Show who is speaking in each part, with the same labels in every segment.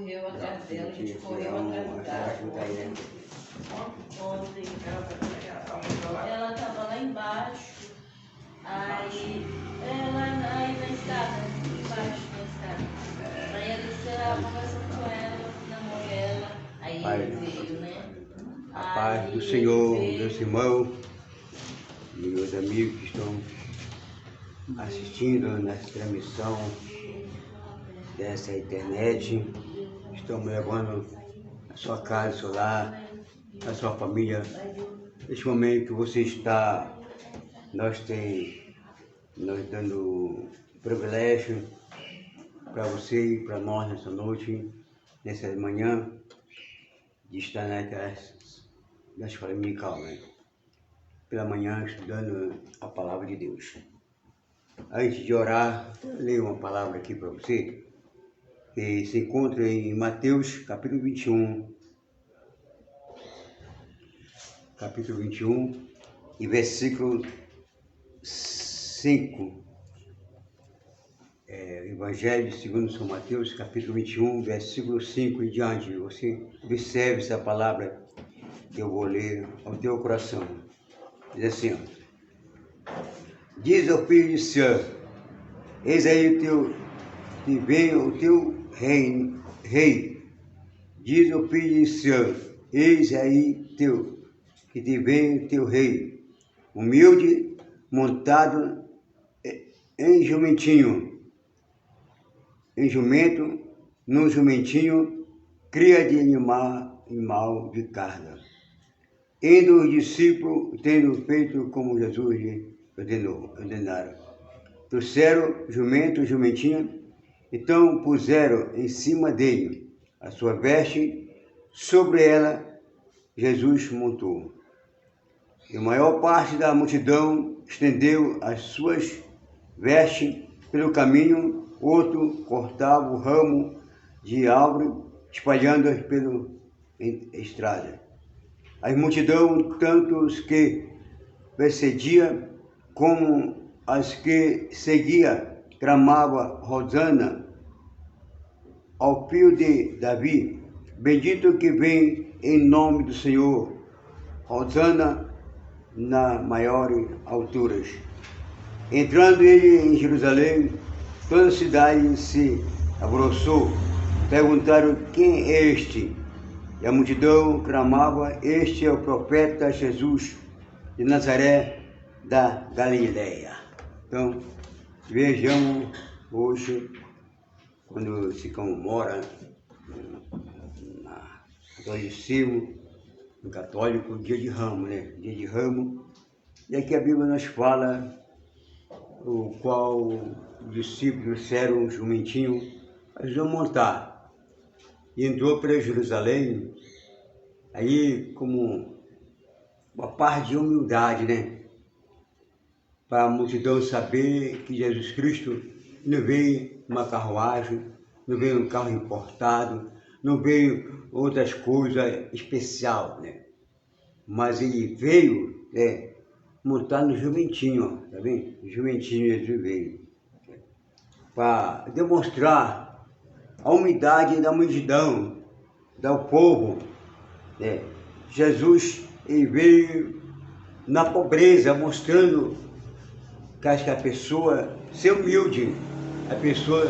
Speaker 1: correu atrás dela, a gente correu atrás do carro. Ontem ela estava lá embaixo, aí aí na escada, embaixo na escada. Aí ele estava conversando com ela, namorou ela, aí ele veio, né?
Speaker 2: A paz do Senhor, meus irmãos e meus amigos que estão assistindo nessa transmissão dessa internet, estamos levando a sua casa, seu lar, a sua família. Neste momento que você está, nós dando privilégio para você e para nós nessa noite, nessa manhã, de estar na escola dominical, né? Pela manhã estudando a palavra de Deus. Antes de orar, eu leio uma palavra aqui para você, que se encontra em Mateus capítulo 21, e versículo 5. Evangelho segundo São Mateus, capítulo 21, versículo 5 em diante. Você observe essa palavra que eu vou ler ao teu coração. Diz assim, ó: diz ao filho de Sião, eis aí que vem o teu rei. Diz ao filho de Sião, eis aí que te vem o teu rei, humilde, montado em jumento, no jumentinho, cria de animal de carga. Indo os discípulos, tendo feito como Jesus lhe ordenaram, trouxeram jumentinho, então puseram em cima dele a sua veste, sobre ela Jesus montou. E a maior parte da multidão estendeu as suas vestes pelo caminho, outro cortava o ramo de árvore, espalhando-as pela estrada. A multidão, tanto os que precedia como as que seguia, clamava Hosana ao filho de Davi, bendito que vem em nome do Senhor, Hosana nas maiores alturas. Entrando ele em Jerusalém, toda a cidade se alvoroçou, perguntaram: quem é este? E a multidão clamava: este é o profeta Jesus de Nazaré da Galileia. Então, vejamos hoje, quando se comemora na catolicismo, no católico, dia de Ramos, né? Dia de Ramos. E aqui a Bíblia nos fala o qual os discípulos disseram um jumentinho, eles vão montar. E entrou para Jerusalém, aí como uma parte de humildade, né? Para a multidão saber que Jesus Cristo não veio numa carruagem, não veio num carro importado, não veio outras coisas especiais, né? Mas ele veio, né, montar no jumentinho, tá vendo? O jumentinho Jesus veio para demonstrar a humildade da multidão, do povo, né? Jesus ele veio na pobreza, mostrando que acho que a pessoa ser humilde, a pessoa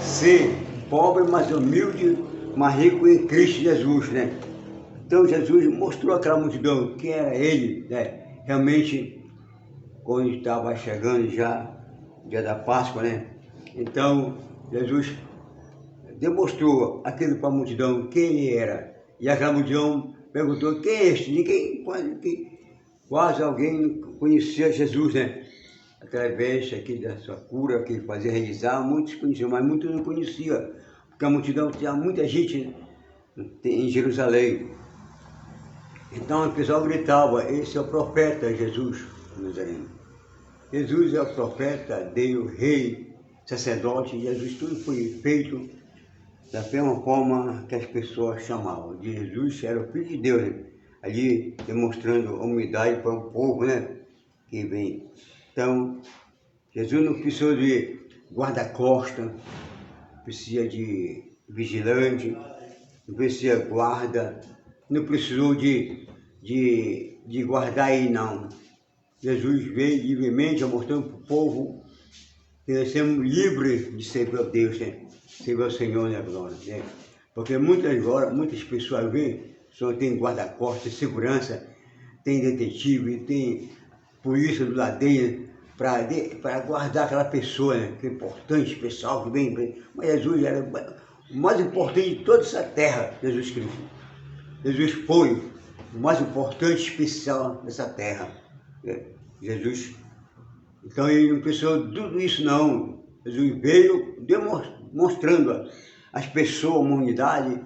Speaker 2: ser pobre, mas humilde, mas rico em Cristo Jesus, né? Então Jesus mostrou àquela multidão quem era ele, né? Realmente, quando estava chegando já o dia da Páscoa, né? Então Jesus demonstrou aquilo para a multidão quem ele era. E aquela multidão perguntou: quem é este? Ninguém, quase alguém conhecia Jesus, né? Através aqui da sua cura, que ele fazia realizar, muitos conheciam, mas muitos não conheciam, porque a multidão tinha muita gente em Jerusalém. Então o pessoal gritava: esse é o profeta Jesus, Jesus é o profeta, Deus, rei, sacerdote. Jesus, tudo foi feito da mesma forma que as pessoas chamavam. De Jesus era o Filho de Deus, né? Ali demonstrando humildade para o povo, né? Que vem. Então, Jesus não precisou de guarda-costas, precisa de vigilante, não precisa guarda, não precisou de guardar aí não. Jesus veio livremente mostrando para o povo que nós somos livres de servir a Deus, né? Servir ao Senhor, né, glória, né? Porque muitas pessoas veem, só tem guarda-costas, segurança, tem detetive, tem polícia do lado dele, para guardar aquela pessoa, né, que é importante, especial, que vem. Mas Jesus era o mais importante de toda essa terra, Jesus Cristo. Jesus foi o mais importante, especial dessa terra. Jesus. Então ele não precisou de tudo isso não. Jesus veio demonstrando às pessoas, à humanidade,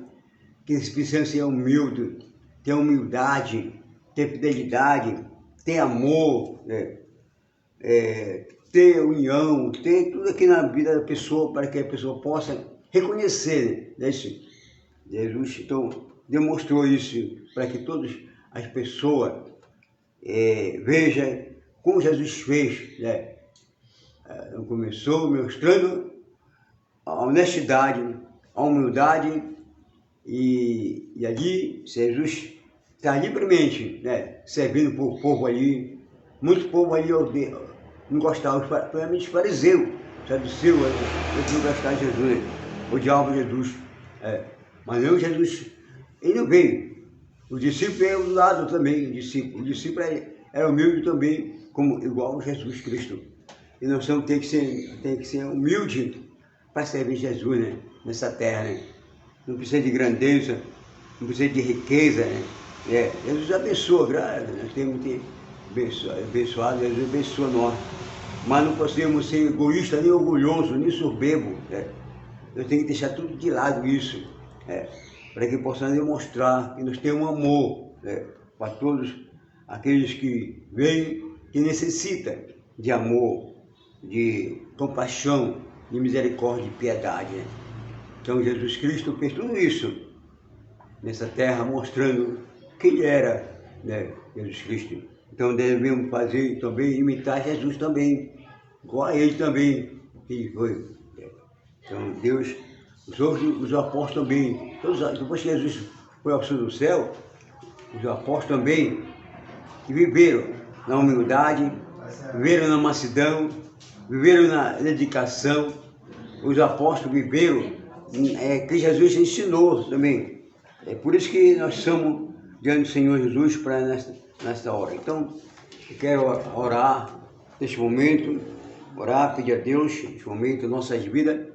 Speaker 2: que eles precisam ser humildes, ter humildade, ter fidelidade, ter amor, né? Ter união, ter tudo aqui na vida da pessoa para que a pessoa possa reconhecer, né? Jesus então demonstrou isso para que todas as pessoas vejam como Jesus fez, né? Começou mostrando a honestidade, a humildade e ali Jesus está livremente, né, servindo para o povo ali. Muito povo ali não gostava, principalmente os fariseus, saduceus, eles não gostavam de Jesus, odiavam Jesus. Mas não, Jesus, ele não veio. O discípulo veio do lado também, o discípulo era humilde também, igual a Jesus Cristo. E nós tem que ser humilde para servir Jesus, né, nessa terra, né? Não precisa de grandeza, não precisa de riqueza, né? Jesus abençoa, nós temos que abençoar, Jesus abençoa nós. Mas não podemos ser egoístas, nem orgulhosos, nem soberbo, né? Nós temos que deixar tudo de lado isso, para que possamos demonstrar que nós temos um amor, né, para todos aqueles que vêm, que necessitam de amor, de compaixão, de misericórdia e piedade, né? Então Jesus Cristo fez tudo isso nessa terra, mostrando quem ele era, né, Jesus Cristo. Então devemos fazer também, imitar Jesus também, igual a ele também, que foi. Então Deus, os apóstolos também, depois que Jesus foi ao sul do céu, os apóstolos também, que viveram na humildade, viveram na mansidão, viveram na dedicação. Os apóstolos viveram que Jesus ensinou também. É por isso que nós somos diante do Senhor Jesus para nesta hora. Então, eu quero orar neste momento, pedir a Deus neste momento, nossas vidas,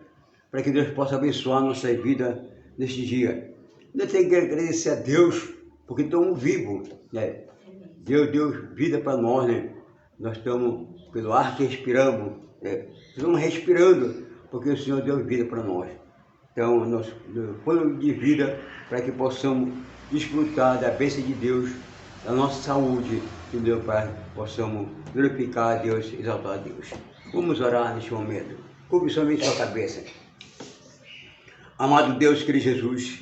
Speaker 2: para que Deus possa abençoar nossas vidas neste dia. Eu tenho que agradecer a Deus, porque estamos vivos, né? Deus deu vida para nós, né? Nós estamos, pelo ar que respiramos, estamos respirando, porque o Senhor deu vida para nós. Então, nós fomos de vida para que possamos desfrutar da bênção de Deus, da nossa saúde, entendeu? Para que possamos glorificar a Deus, exaltar a Deus. Vamos orar neste momento. Curve somente sua cabeça. Amado Deus, querido Jesus,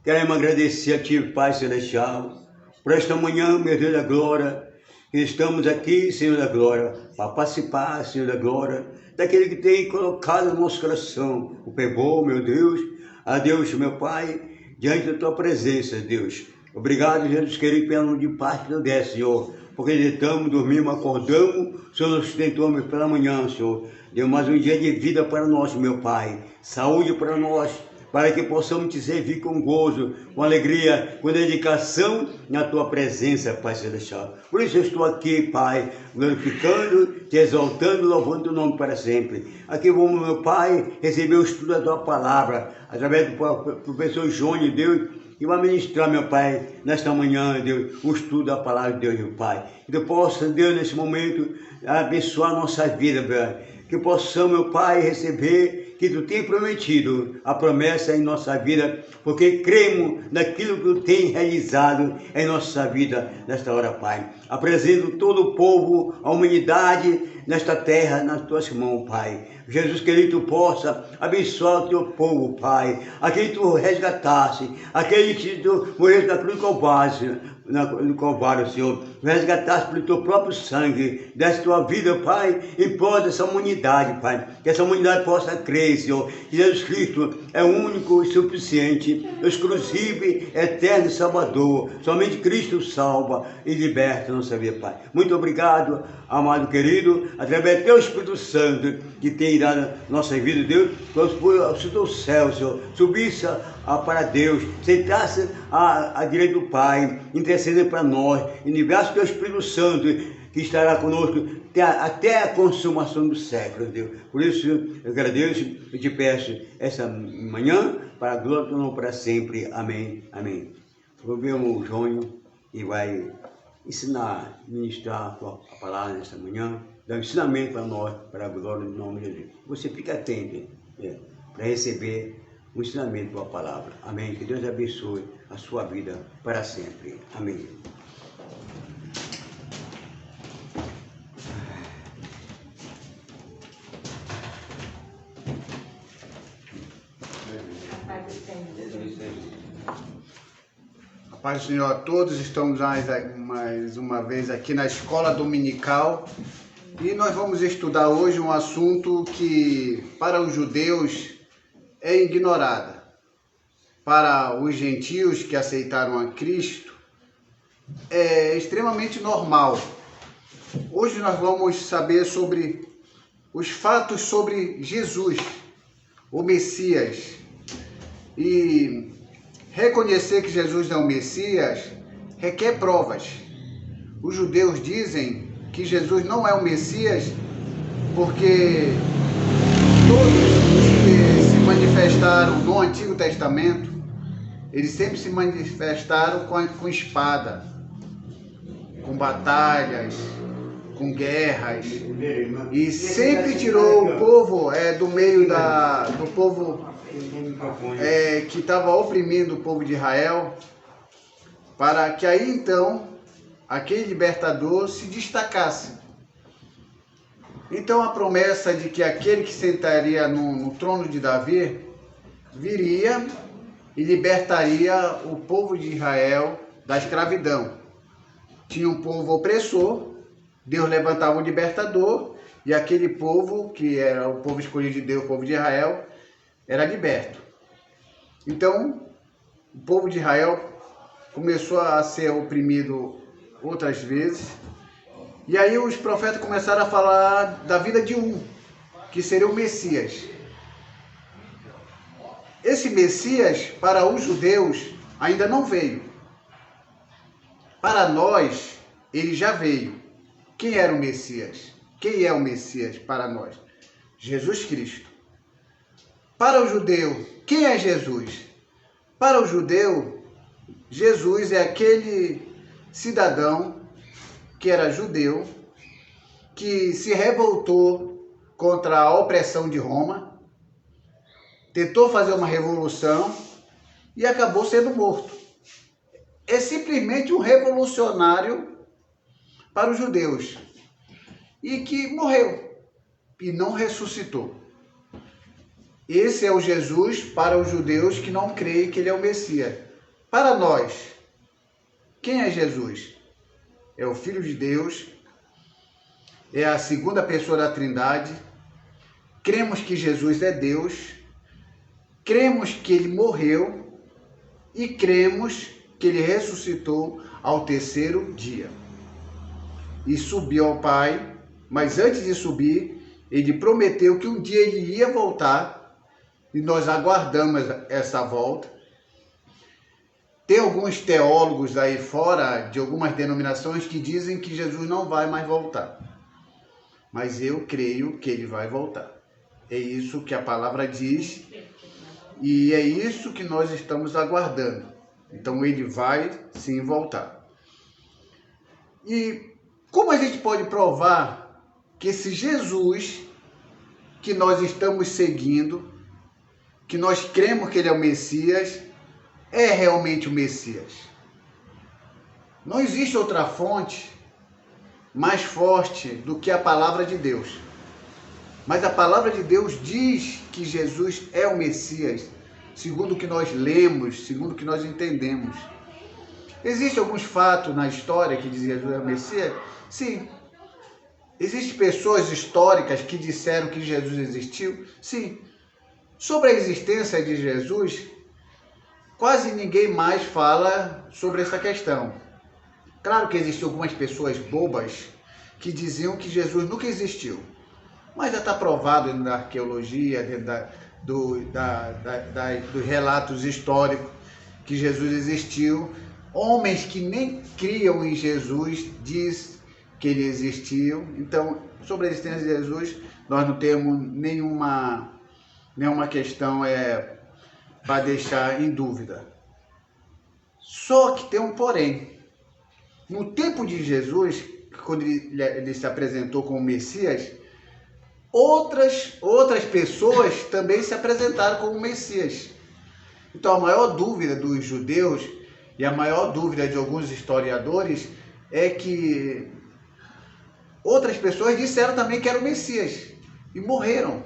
Speaker 2: queremos agradecer a Ti, Pai Celestial, por esta manhã, meu Deus da glória, que estamos aqui, Senhor da glória, para participar, Senhor da glória, daquele que tem colocado no nosso coração o pebô, meu Deus, a Deus, meu Pai, diante da Tua presença, Deus. Obrigado, Jesus querido, pelo de parte do Deus, Senhor, porque deitamos, dormimos, acordamos, o Senhor nos sustentou pela manhã, Senhor. Deu mais um dia de vida para nós, meu Pai, saúde para nós, para que possamos Te servir com gozo, com alegria, com dedicação na Tua presença, Pai Celestial. Por isso eu estou aqui, Pai, glorificando, Te exaltando, louvando Teu nome para sempre. Aqui vamos, meu Pai, receber o estudo da Tua palavra, através do professor Johnny, Deus, que vai ministrar, meu Pai, nesta manhã, Deus, o estudo da palavra de Deus, meu Pai. Que eu possa, Deus, nesse momento, abençoar a nossa vida, Pai. Que possamos, meu Pai, receber que Tu tem prometido a promessa em nossa vida, porque cremos naquilo que Tu tem realizado em nossa vida nesta hora, Pai. Apresento todo o povo, a humanidade nesta terra nas Tuas mãos, Pai. Jesus, que Tu possa abençoar o Teu povo, Pai. Aquele que Tu resgatasse, aquele que Tu morreu na cruz no Calvário, Senhor. Resgatasse pelo Teu próprio sangue, desse Tua vida, Pai, em prol dessa humanidade, Pai. Que essa humanidade possa crer, Senhor, que Jesus Cristo é o único e suficiente, exclusivo, eterno e salvador. Somente Cristo salva e liberta a nossa vida, Pai. Muito obrigado, amado querido, através do Teu Espírito Santo, que tem dado a nossa vida, Deus, do céu, Senhor, subisse para Deus, sentasse à direita do Pai, intercedendo para nós, e liberasse o Teu Espírito Santo, que estará conosco até a consumação do século, Deus. Por isso, eu agradeço e te peço essa manhã, para a glória do nome para sempre. Amém. Amém. Eu venho o Jônio e vai ensinar, ministrar a palavra nesta manhã, dar um ensinamento para nós, para a glória do nome de Deus. Você fica atento para receber o ensinamento da palavra. Amém. Que Deus abençoe a sua vida para sempre. Amém.
Speaker 3: A paz do Senhor a todos, estamos mais uma vez aqui na Escola Dominical e nós vamos estudar hoje um assunto que para os judeus é ignorado. Para os gentios que aceitaram a Cristo é extremamente normal. Hoje nós vamos saber sobre os fatos sobre Jesus, o Messias. E reconhecer que Jesus é o Messias requer provas. Os judeus dizem que Jesus não é o Messias porque todos os que se manifestaram no Antigo Testamento, eles sempre se manifestaram com espada, com batalhas, com guerras, e sempre tirou o povo do meio do povo que estava oprimindo o povo de Israel, para que aí então aquele libertador se destacasse. Então a promessa de que aquele que sentaria no trono de Davi viria e libertaria o povo de Israel da escravidão. Tinha um povo opressor, Deus levantava um libertador e aquele povo, que era o povo escolhido de Deus, o povo de Israel, era liberto. Então, o povo de Israel começou a ser oprimido outras vezes. E aí os profetas começaram a falar da vida de um, que seria o Messias. Esse Messias, para os judeus, ainda não veio. Para nós, ele já veio. Quem era o Messias? Quem é o Messias para nós? Jesus Cristo. Para o judeu, quem é Jesus? Para o judeu, Jesus é aquele cidadão que era judeu, que se revoltou contra a opressão de Roma, tentou fazer uma revolução e acabou sendo morto. É simplesmente um revolucionário para os judeus e que morreu e não ressuscitou. Esse é o Jesus para os judeus que não creem que ele é o Messias. Para nós, quem é Jesus? É o Filho de Deus, é a segunda pessoa da Trindade. Cremos que Jesus é Deus, cremos que ele morreu e cremos que ele ressuscitou ao terceiro dia. E subiu ao Pai, mas antes de subir, ele prometeu que um dia ele ia voltar. E nós aguardamos essa volta. Tem alguns teólogos aí fora, de algumas denominações, que dizem que Jesus não vai mais voltar. Mas eu creio que ele vai voltar. É isso que a palavra diz. E é isso que nós estamos aguardando. Então ele vai sim voltar. E como a gente pode provar que esse Jesus que nós estamos seguindo, que nós cremos que ele é o Messias, é realmente o Messias? Não existe outra fonte mais forte do que a palavra de Deus. Mas a palavra de Deus diz que Jesus é o Messias, segundo o que nós lemos, segundo o que nós entendemos. Existem alguns fatos na história que dizem que Jesus é o Messias? Sim. Existem pessoas históricas que disseram que Jesus existiu? Sim. Sobre a existência de Jesus, quase ninguém mais fala sobre essa questão. Claro que existem algumas pessoas bobas que diziam que Jesus nunca existiu. Mas já está provado dentro da arqueologia, dentro dos relatos históricos, que Jesus existiu. Homens que nem criam em Jesus diz que ele existiu. Então, sobre a existência de Jesus, nós não temos nenhuma questão para deixar em dúvida. Só que tem um porém. No tempo de Jesus, quando ele se apresentou como Messias, outras pessoas também se apresentaram como Messias. Então, a maior dúvida dos judeus e a maior dúvida de alguns historiadores é que outras pessoas disseram também que era o Messias e morreram.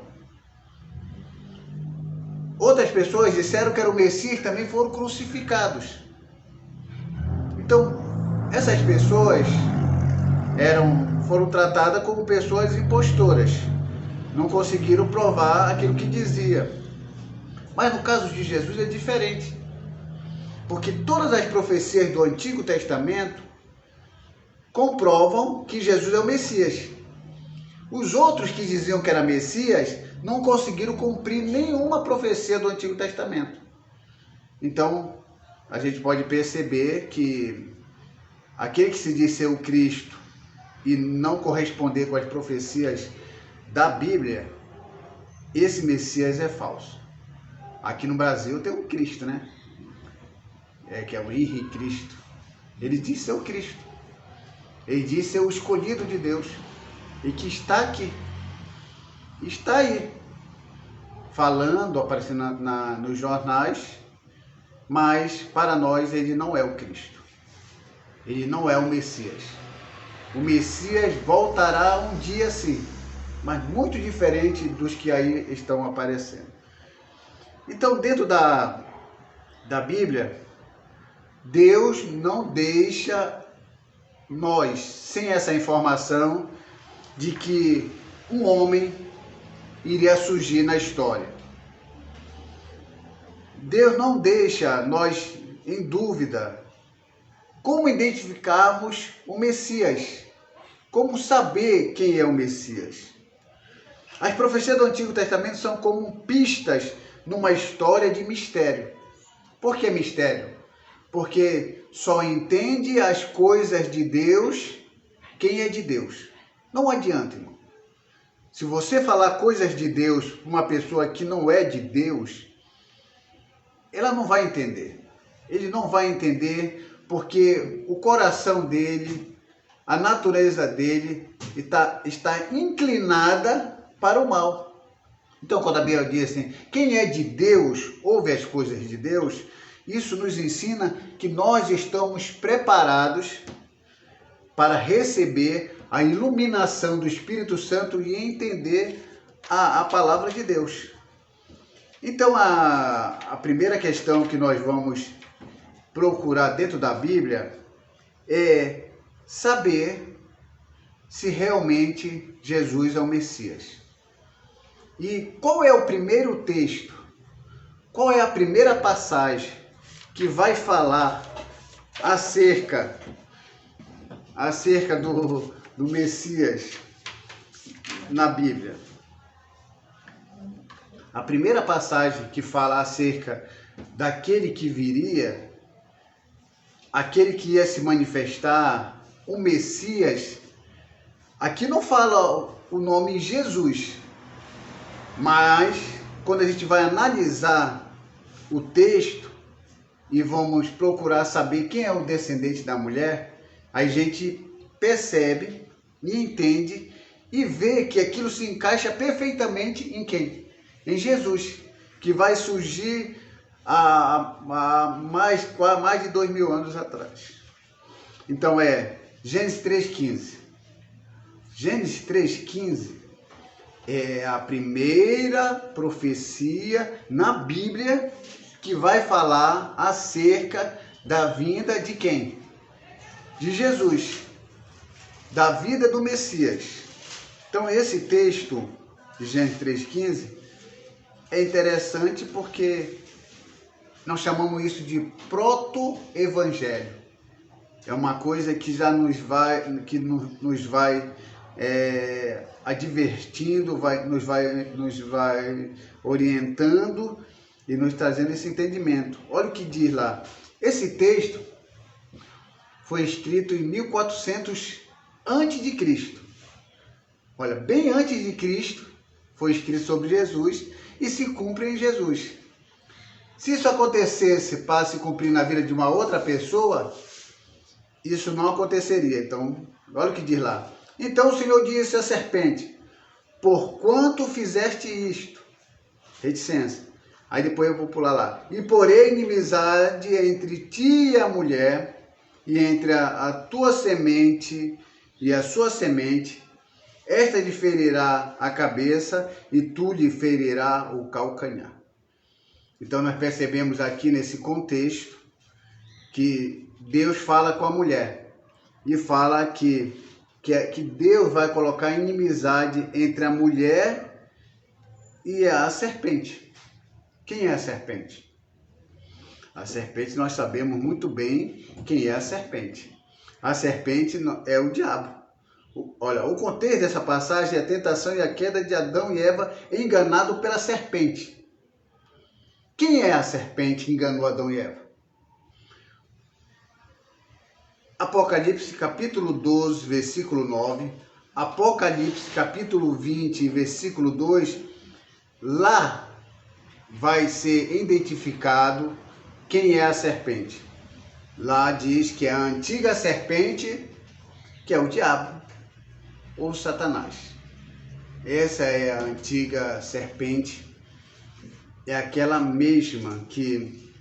Speaker 3: Outras pessoas disseram que era o Messias e também foram crucificados. Então, essas pessoas foram tratadas como pessoas impostoras. Não conseguiram provar aquilo que dizia. Mas no caso de Jesus é diferente. Porque todas as profecias do Antigo Testamento comprovam que Jesus é o Messias. Os outros que diziam que era Messias não conseguiram cumprir nenhuma profecia do Antigo Testamento. Então, a gente pode perceber que aquele que se diz ser o Cristo e não corresponder com as profecias da Bíblia, esse Messias é falso. Aqui no Brasil tem um Cristo, né? Que é o Henrique Cristo. Ele diz ser o Cristo. Ele diz ser o escolhido de Deus. E que está aqui. Está aí. Falando, aparecendo nos jornais. Mas para nós ele não é o Cristo. Ele não é o Messias. O Messias voltará um dia sim. Mas muito diferente dos que aí estão aparecendo. Então, dentro da Bíblia, Deus não deixa nós sem essa informação de que um homem iria surgir na história. Deus não deixa nós em dúvida como identificarmos o Messias, como saber quem é o Messias. As profecias do Antigo Testamento são como pistas numa história de mistério. Por que mistério? Porque só entende as coisas de Deus quem é de Deus. Não adianta, irmão. Se você falar coisas de Deus para uma pessoa que não é de Deus, ela não vai entender. Ele não vai entender porque o coração dele, a natureza dele está inclinada para o mal. Então, quando a Bíblia diz assim, quem é de Deus, ouve as coisas de Deus, isso nos ensina que nós estamos preparados para receber a iluminação do Espírito Santo e entender a palavra de Deus. Então, a primeira questão que nós vamos procurar dentro da Bíblia é saber se realmente Jesus é o Messias. E qual é o primeiro texto? Qual é a primeira passagem que vai falar acerca do Messias na Bíblia? A primeira passagem que fala acerca daquele que viria, aquele que ia se manifestar, o Messias, aqui não fala o nome Jesus, mas quando a gente vai analisar o texto e vamos procurar saber quem é o descendente da mulher, a gente percebe e entende e vê que aquilo se encaixa perfeitamente em quem? Em Jesus, que vai surgir há mais de 2000 anos atrás. Então Gênesis 3,15. Gênesis 3,15 É a primeira profecia na Bíblia que vai falar acerca da vinda de quem? De Jesus, da vida do Messias. Então esse texto de Gênesis 3,15 é interessante porque nós chamamos isso de proto-evangelho. É uma coisa que já nos vai advertindo, nos vai orientando e nos trazendo esse entendimento. Olha o que diz lá. Esse texto foi escrito em 1400 a.C. Olha, bem antes de Cristo foi escrito sobre Jesus e se cumpre em Jesus. Se isso acontecesse para se cumprir na vida de uma outra pessoa, isso não aconteceria. Então, olha o que diz lá. Então o Senhor disse à serpente: porquanto fizeste isto? Reticência. Aí depois eu vou pular lá. E porém inimizade entre ti e a mulher, e entre a tua semente e a sua semente. Esta lhe ferirá a cabeça e tu lhe ferirá o calcanhar. Então nós percebemos aqui nesse contexto que Deus fala com a mulher e fala que Deus vai colocar inimizade entre a mulher e a serpente. Quem é a serpente? A serpente, nós sabemos muito bem quem é a serpente. A serpente é o diabo. Olha, o contexto dessa passagem é a tentação e a queda de Adão e Eva enganados pela serpente. Quem é a serpente que enganou Adão e Eva? Apocalipse capítulo 12, versículo 9, Apocalipse capítulo 20, versículo 2, lá vai ser identificado quem é a serpente. Lá diz que é a antiga serpente, que é o diabo, ou Satanás. Essa é a antiga serpente, é aquela mesma que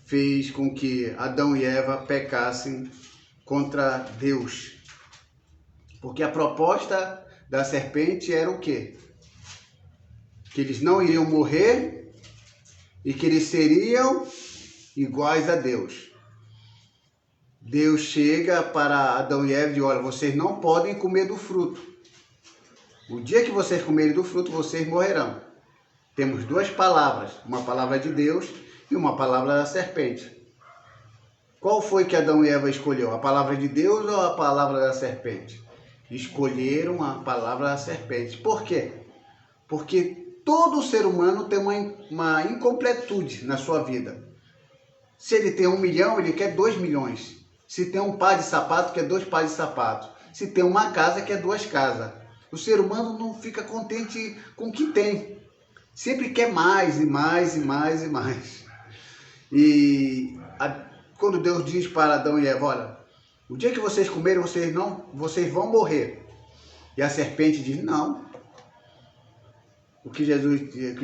Speaker 3: fez com que Adão e Eva pecassem contra Deus. Porque a proposta da serpente era o quê? Que eles não iriam morrer e que eles seriam iguais a Deus. Deus chega para Adão e Eva e diz: olha, vocês não podem comer do fruto. O dia que vocês comerem do fruto, vocês morrerão. Temos duas palavras, uma palavra de Deus e uma palavra da serpente. Qual foi que Adão e Eva escolheu? A palavra de Deus ou a palavra da serpente? Escolheram a palavra da serpente. Por quê? Porque todo ser humano tem uma incompletude na sua vida. Se ele tem 1 milhão, ele quer 2 milhões. Se tem um par de sapato, quer 2 pares de sapato. Se tem uma casa, quer 2 casas. O ser humano não fica contente com o que tem. Sempre quer mais e mais e mais e mais. Quando Deus diz para Adão e Eva: olha, o dia que vocês comerem, vocês vão morrer. E a serpente diz: não. O que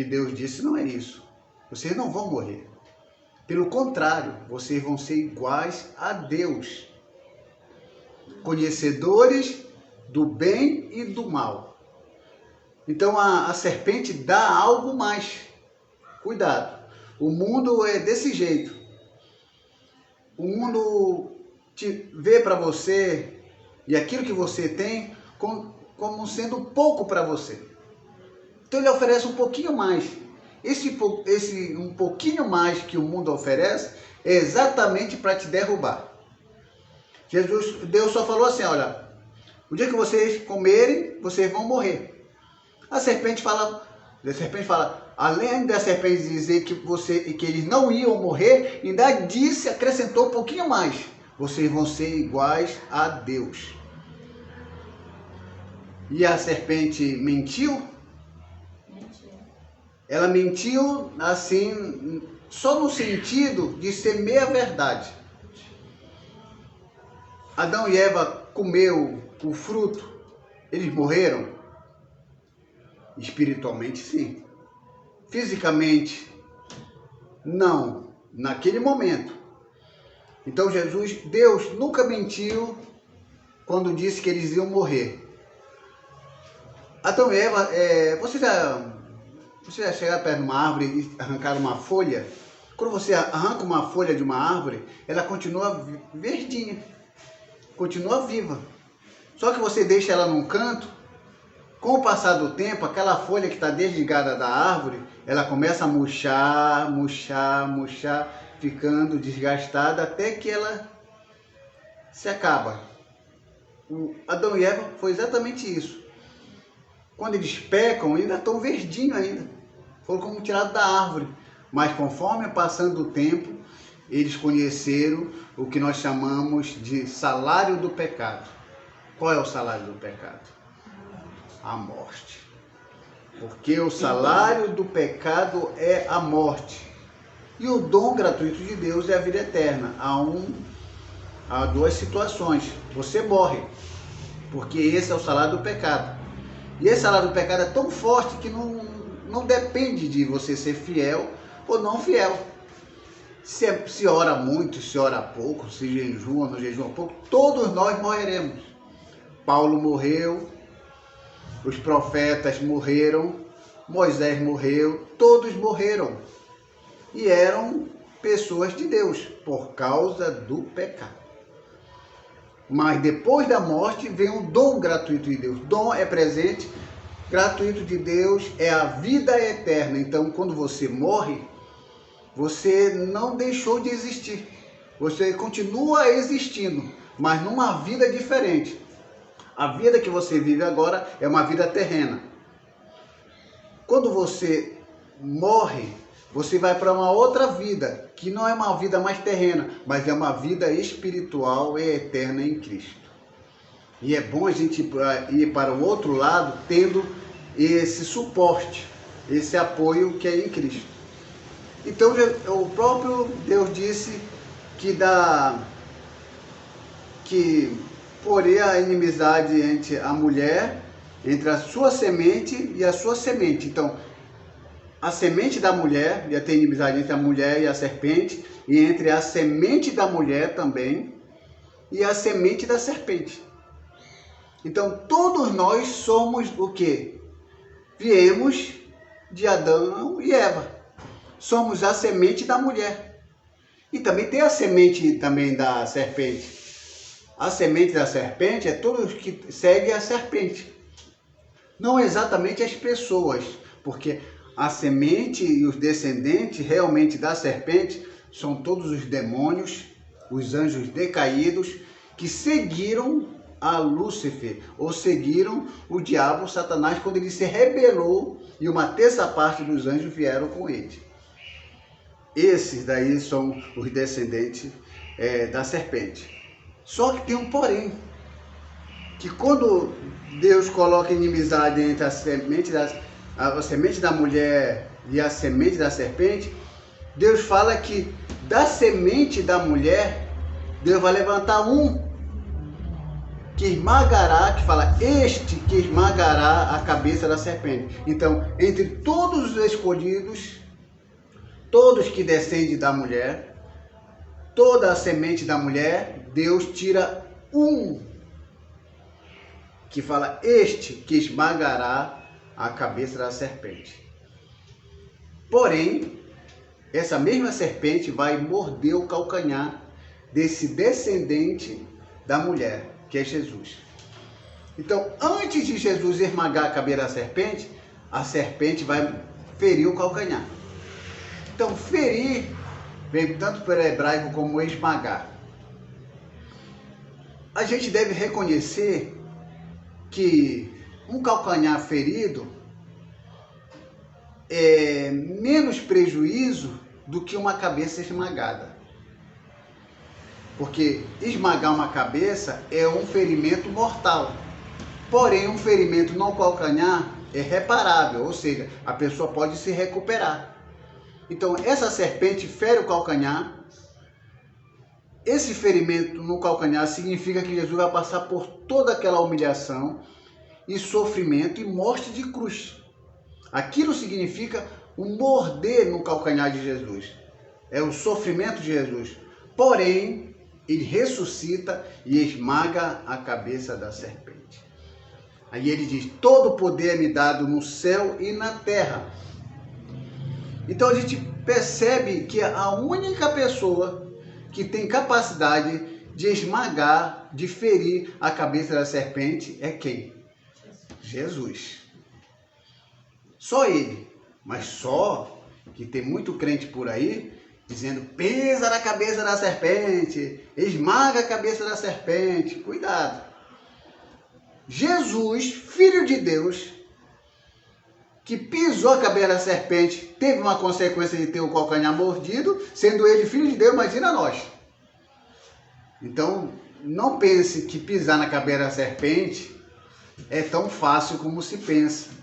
Speaker 3: Deus disse não é isso. Vocês não vão morrer. Pelo contrário, vocês vão ser iguais a Deus, conhecedores do bem e do mal. Então a serpente dá algo mais. Cuidado, o mundo é desse jeito. O mundo vê para você e aquilo que você tem como sendo pouco para você. Então ele oferece um pouquinho mais. Esse um pouquinho mais que o mundo oferece é exatamente para te derrubar. Deus só falou assim: olha, o dia que vocês comerem, vocês vão morrer. A serpente fala, além da serpente dizer que eles não iam morrer, ainda acrescentou um pouquinho mais: vocês vão ser iguais a Deus. E a serpente mentiu? Ela mentiu assim, só no sentido de ser meia verdade. Adão e Eva comeu o fruto, eles morreram? Espiritualmente, sim. Fisicamente, não, naquele momento. Então Deus nunca mentiu quando disse que eles iam morrer. Adão e Eva, você já chegaram perto de uma árvore e arrancaram uma folha? Quando você arranca uma folha de uma árvore, ela continua verdinha, continua viva. Só que você deixa ela num canto, com o passar do tempo, aquela folha que está desligada da árvore, ela começa a murchar, ficando desgastada até que ela se acaba. O Adão e Eva foi exatamente isso. Quando eles pecam, ainda estão verdinhos ainda. Foram como tirados da árvore. Mas conforme passando o tempo, eles conheceram o que nós chamamos de salário do pecado. Qual é o salário do pecado? A morte. Porque o salário do pecado é a morte. E o dom gratuito de Deus é a vida eterna. Há duas situações. Você morre, porque esse é o salário do pecado. E esse salário do pecado é tão forte que não depende de você ser fiel ou não fiel. Se ora muito, se ora pouco, se jejua, não jejua pouco, todos nós morreremos. Paulo morreu, os profetas morreram, Moisés morreu, todos morreram. E eram pessoas de Deus, por causa do pecado. Mas depois da morte vem um dom gratuito de Deus. Dom é presente, gratuito de Deus é a vida eterna. Então, quando você morre, você não deixou de existir. Você continua existindo, mas numa vida diferente. A vida que você vive agora é uma vida terrena. Quando você morre, você vai para uma outra vida, que não é uma vida mais terrena, mas é uma vida espiritual e eterna em Cristo. E é bom a gente ir para o outro lado tendo esse suporte, esse apoio que é em Cristo. Então o próprio Deus disse que porém a inimizade entre a mulher, entre a sua semente e a sua semente. Então, a semente da mulher, ia ter inimizade entre a mulher e a serpente, e entre a semente da mulher também, e a semente da serpente. Então, todos nós somos o quê? Viemos de Adão e Eva. Somos a semente da mulher. E também tem a semente também da serpente. A semente da serpente é todos que seguem a serpente. Não exatamente as pessoas, porque a semente e os descendentes realmente da serpente são todos os demônios, os anjos decaídos, que seguiram a Lúcifer, ou seguiram o diabo, Satanás, quando ele se rebelou e uma terça parte dos anjos vieram com ele. Esses daí são os descendentes da serpente. Só que tem um porém, que quando Deus coloca inimizade entre a semente da mulher e a semente da serpente, Deus fala que da semente da mulher, Deus vai levantar um que esmagará, que fala, este que esmagará a cabeça da serpente. Então, entre todos os escolhidos, todos que descendem da mulher, toda a semente da mulher, Deus tira um que fala, este que esmagará a cabeça da serpente. Porém, essa mesma serpente vai morder o calcanhar desse descendente da mulher, que é Jesus. Então, antes de Jesus esmagar a cabeça da serpente vai ferir o calcanhar. Então, ferir vem tanto pelo hebraico como esmagar. A gente deve reconhecer que um calcanhar ferido é menos prejuízo do que uma cabeça esmagada. Porque esmagar uma cabeça é um ferimento mortal. Porém, um ferimento no calcanhar é reparável, ou seja, a pessoa pode se recuperar. Então, essa serpente fere o calcanhar. Esse ferimento no calcanhar significa que Jesus vai passar por toda aquela humilhação e sofrimento e morte de cruz. Aquilo significa o morder no calcanhar de Jesus. É o sofrimento de Jesus. Porém, ele ressuscita e esmaga a cabeça da serpente. Aí ele diz, todo poder é me dado no céu e na terra. Então a gente percebe que a única pessoa que tem capacidade de esmagar, de ferir a cabeça da serpente é quem? Jesus. Só ele. Mas só que tem muito crente por aí dizendo, pisa na cabeça da serpente, esmaga a cabeça da serpente. Cuidado. Jesus, Filho de Deus, que pisou a cabeça da serpente, teve uma consequência de ter o calcanhar mordido, sendo ele Filho de Deus, imagina nós. Então, não pense que pisar na cabeça da serpente é tão fácil como se pensa.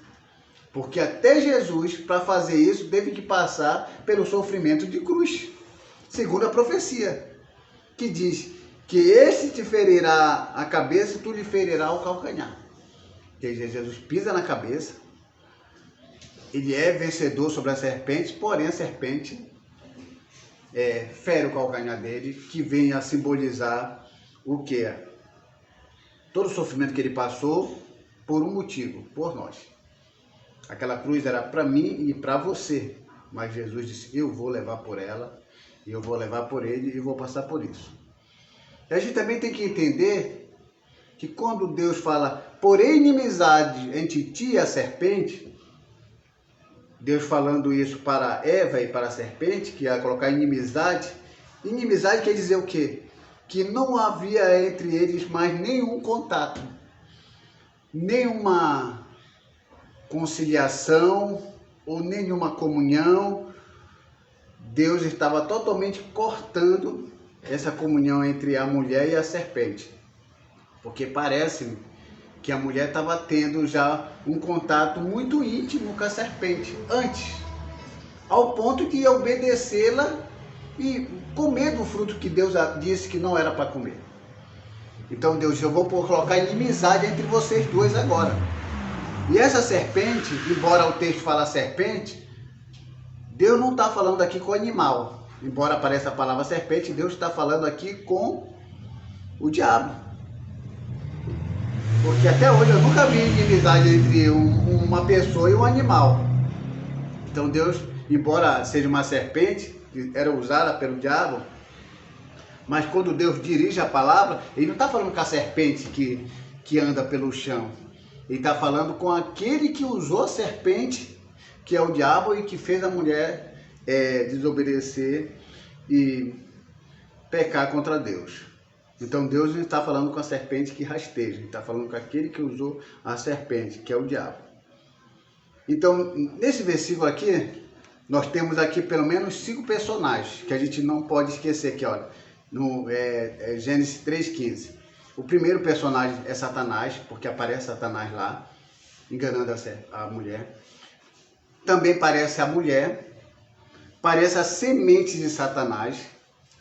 Speaker 3: Porque até Jesus, para fazer isso, teve que passar pelo sofrimento de cruz. Segundo a profecia, que diz que esse te ferirá a cabeça, tu lhe ferirá o calcanhar. Que Jesus pisa na cabeça, ele é vencedor sobre a serpente, porém a serpente fere o calcanhar dele, que vem a simbolizar o que? Todo o sofrimento que ele passou por um motivo, por nós. Aquela cruz era para mim e para você, mas Jesus disse, eu vou levar por ela, eu vou levar por ele e vou passar por isso. E a gente também tem que entender que quando Deus fala, porém inimizade entre ti e a serpente, Deus falando isso para Eva e para a serpente, que ia colocar inimizade. Inimizade quer dizer o quê? Que não havia entre eles mais nenhum contato, nenhuma conciliação ou nenhuma comunhão. Deus estava totalmente cortando essa comunhão entre a mulher e a serpente. Porque parece-me que a mulher estava tendo já um contato muito íntimo com a serpente antes, ao ponto de obedecê-la e comer do fruto que Deus disse que não era para comer. Então Deus, eu vou colocar inimizade entre vocês dois agora. E essa serpente, embora o texto fale serpente, Deus não está falando aqui com animal. Embora apareça a palavra serpente, Deus está falando aqui com o diabo. Porque até hoje eu nunca vi inimizade entre uma pessoa e um animal. Então Deus, embora seja uma serpente, que era usada pelo diabo, mas quando Deus dirige a palavra, ele não está falando com a serpente que anda pelo chão. Ele está falando com aquele que usou a serpente, que é o diabo, e que fez a mulher desobedecer e pecar contra Deus. Então Deus não está falando com a serpente que rasteja, ele está falando com aquele que usou a serpente, que é o diabo. Então, nesse versículo aqui, nós temos aqui pelo menos 5 personagens, que a gente não pode esquecer aqui, olha, no Gênesis 3,15. O primeiro personagem é Satanás, porque aparece Satanás lá, enganando a mulher. Também parece a mulher, parece a semente de Satanás,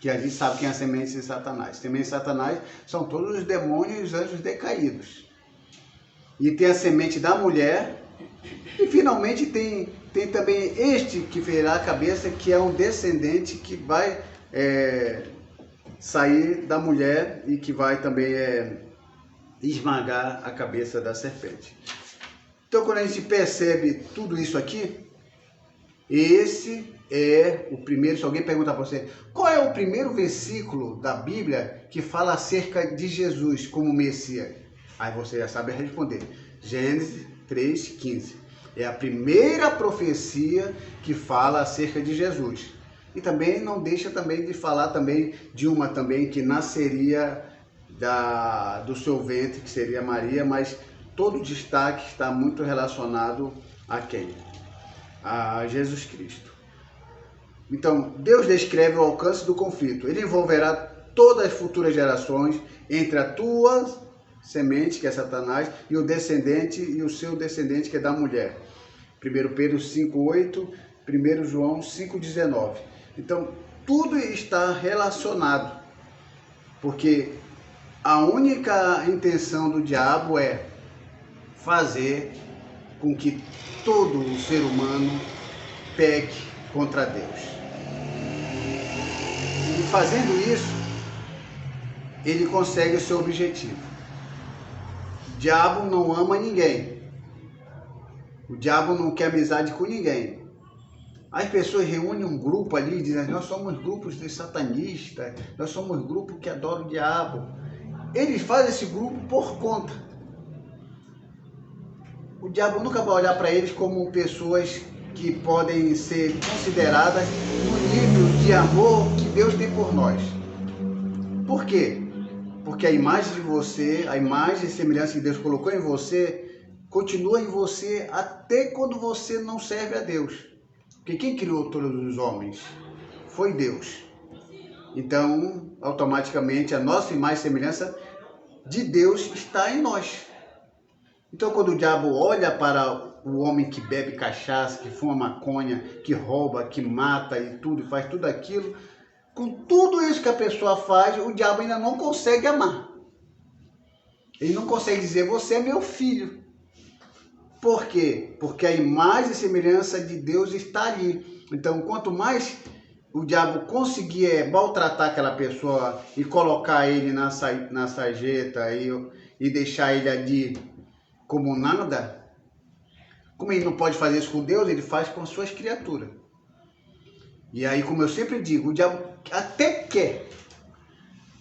Speaker 3: que a gente sabe quem é a semente de Satanás. Semente de Satanás são todos os demônios e os anjos decaídos. E tem a semente da mulher, e finalmente tem também este que ferirá a cabeça, que é um descendente que vai sair da mulher e que vai também esmagar a cabeça da serpente. Então, quando a gente percebe tudo isso aqui, esse é o primeiro. Se alguém perguntar para você, qual é o primeiro versículo da Bíblia que fala acerca de Jesus como Messias? Aí você já sabe responder. Gênesis 3,15. É a primeira profecia que fala acerca de Jesus. E também não deixa também de falar também de uma também que nasceria do seu ventre, que seria Maria, mas todo o destaque está muito relacionado a quem? A Jesus Cristo. Então, Deus descreve o alcance do conflito. Ele envolverá todas as futuras gerações entre a tua semente, que é Satanás, e o descendente e o seu descendente, que é da mulher. 1 Pedro 5,8, 1 João 5,19. Então, tudo está relacionado, porque a única intenção do diabo é fazer com que todo o ser humano peque contra Deus. E fazendo isso, ele consegue o seu objetivo, diabo não ama ninguém. O diabo não quer amizade com ninguém. As pessoas reúnem um grupo ali e dizem, nós somos grupos de satanistas, nós somos grupo que adora o diabo. Eles fazem esse grupo por conta. O diabo nunca vai olhar para eles como pessoas que podem ser consideradas no nível de amor que Deus tem por nós. Por quê? Porque a imagem de você, a imagem e semelhança que Deus colocou em você, continua em você até quando você não serve a Deus. Porque quem criou todos os homens foi Deus. Então, automaticamente, a nossa imagem e semelhança de Deus está em nós. Então, quando o diabo olha para o homem que bebe cachaça, que fuma maconha, que rouba, que mata e tudo, faz tudo aquilo, com tudo isso que a pessoa faz, o diabo ainda não consegue amar. Ele não consegue dizer, você é meu filho. Por quê? Porque a imagem e semelhança de Deus está ali. Então, quanto mais o diabo conseguir maltratar aquela pessoa e colocar ele na sarjeta e deixar ele ali como nada, como ele não pode fazer isso com Deus, ele faz com as suas criaturas. E aí, como eu sempre digo, o diabo até quer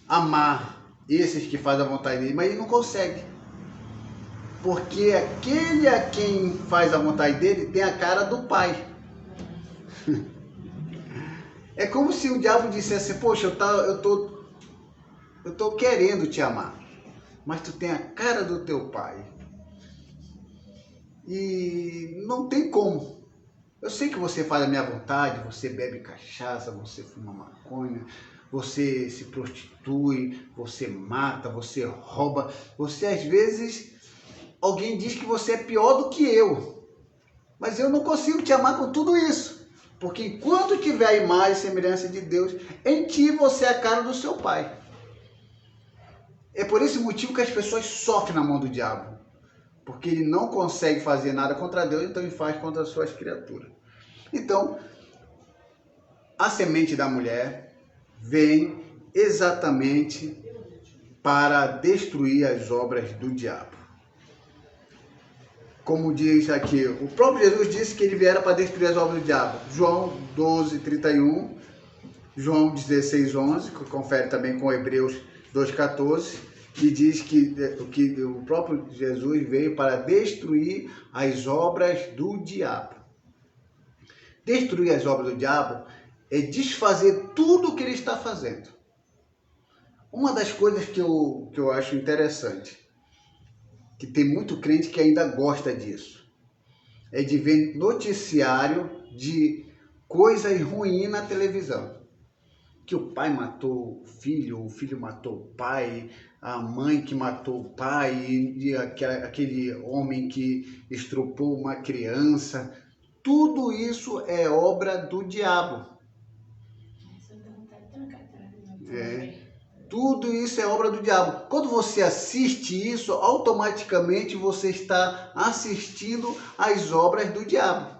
Speaker 3: amar esses que fazem a vontade dele, mas ele não consegue. Porque aquele a quem faz a vontade dele tem a cara do pai. É como se o diabo dissesse, poxa, eu tô querendo te amar, mas tu tem a cara do teu pai. E não tem como. Eu sei que você faz a minha vontade, você bebe cachaça, você fuma maconha, você se prostitui, você mata, você rouba, você às vezes... Alguém diz que você é pior do que eu, mas eu não consigo te amar com tudo isso, porque enquanto tiver a imagem e semelhança de Deus, em ti você é a cara do seu pai. É por esse motivo que as pessoas sofrem na mão do diabo, porque ele não consegue fazer nada contra Deus, então ele faz contra as suas criaturas. Então, a semente da mulher vem exatamente para destruir as obras do diabo. Como diz aqui, o próprio Jesus disse que ele viera para destruir as obras do diabo. João 12:31, João 16:11, que confere também com Hebreus 2:14, que diz que o próprio Jesus veio para destruir as obras do diabo. Destruir as obras do diabo é desfazer tudo o que ele está fazendo. Uma das coisas que eu acho interessante, que tem muito crente que ainda gosta disso, é de ver noticiário de coisas ruins na televisão. Que o pai matou o filho matou o pai, a mãe que matou o pai, e aquele homem que estrupou uma criança. Tudo isso é obra do diabo. Tudo isso é obra do diabo. Quando você assiste isso, automaticamente você está assistindo às obras do diabo.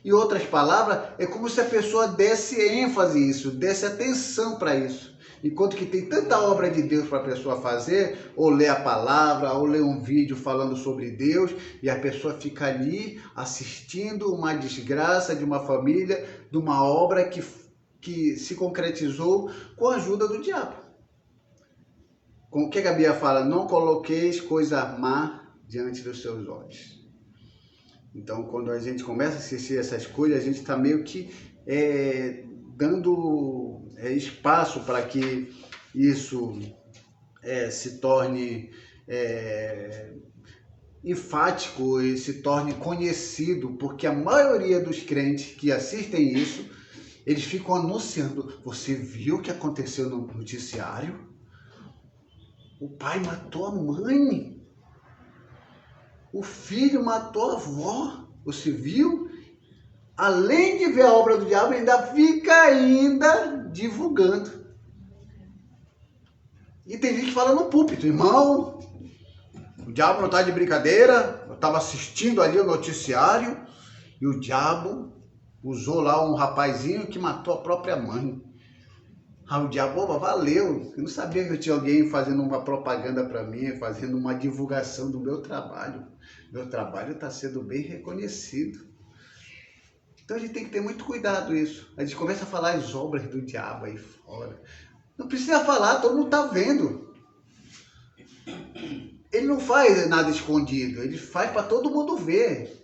Speaker 3: Em outras palavras, é como se a pessoa desse ênfase a isso, desse atenção para isso. Enquanto que tem tanta obra de Deus para a pessoa fazer, ou ler a palavra, ou ler um vídeo falando sobre Deus, e a pessoa fica ali assistindo uma desgraça de uma família, de uma obra que se concretizou com a ajuda do diabo. Com o que a Bíblia fala, não coloqueis coisa má diante dos seus olhos. Então, quando a gente começa a assistir essas coisas, a gente está meio que dando espaço para que isso se torne enfático e se torne conhecido, porque a maioria dos crentes que assistem isso, eles ficam anunciando, você viu o que aconteceu no noticiário? O pai matou a mãe. O filho matou a avó. Você viu? Além de ver a obra do diabo, ainda fica divulgando. E tem gente que fala no púlpito, irmão, o diabo não está de brincadeira. Eu estava assistindo ali o noticiário e o diabo usou lá um rapazinho que matou a própria mãe. O diabo, opa, valeu. Eu não sabia que eu tinha alguém fazendo uma propaganda para mim, fazendo uma divulgação do meu trabalho. Meu trabalho está sendo bem reconhecido. Então a gente tem que ter muito cuidado isso. A gente começa a falar as obras do diabo aí fora. Não precisa falar, todo mundo está vendo. Ele não faz nada escondido, ele faz para todo mundo ver.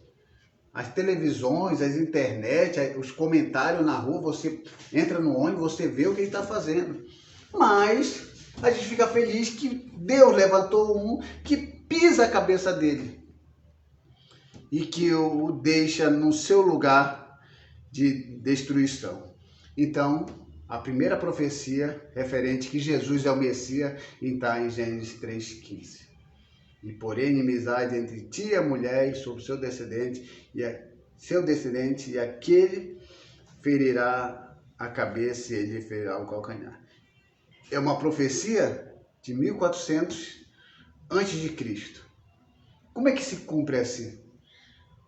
Speaker 3: As televisões, as internet, os comentários na rua, você entra no ônibus, você vê o que ele está fazendo. Mas a gente fica feliz que Deus levantou um que pisa a cabeça dele e que o deixa no seu lugar de destruição. Então, a primeira profecia referente que Jesus é o Messias está em Gênesis 3,15. E porém inimizade entre ti e a mulher e sobre seu descendente, e aquele ferirá a cabeça e ele ferirá o calcanhar. É uma profecia de 1400 antes de Cristo. Como é que se cumpre assim?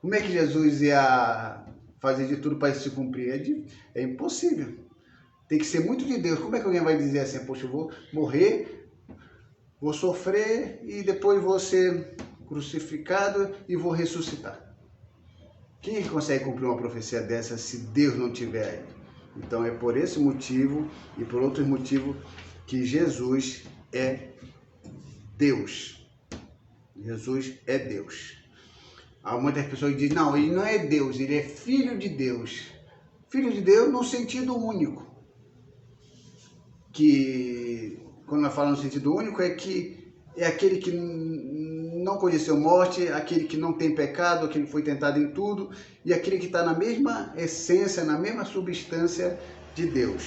Speaker 3: Como é que Jesus ia fazer de tudo para se cumprir? É impossível. Tem que ser muito de Deus. Como é que alguém vai dizer assim, poxa, eu vou morrer, vou sofrer e depois vou ser crucificado e vou ressuscitar? Quem consegue cumprir uma profecia dessa se Deus não tiver aí? Então é por esse motivo e por outros motivos que Jesus é Deus. Jesus é Deus. Há muitas pessoas que dizem, não, ele não é Deus, ele é Filho de Deus. Filho de Deus no sentido único. Que, quando nós falamos no sentido único, é que é aquele que não conheceu morte, aquele que não tem pecado, aquele que foi tentado em tudo, e aquele que está na mesma essência, na mesma substância de Deus.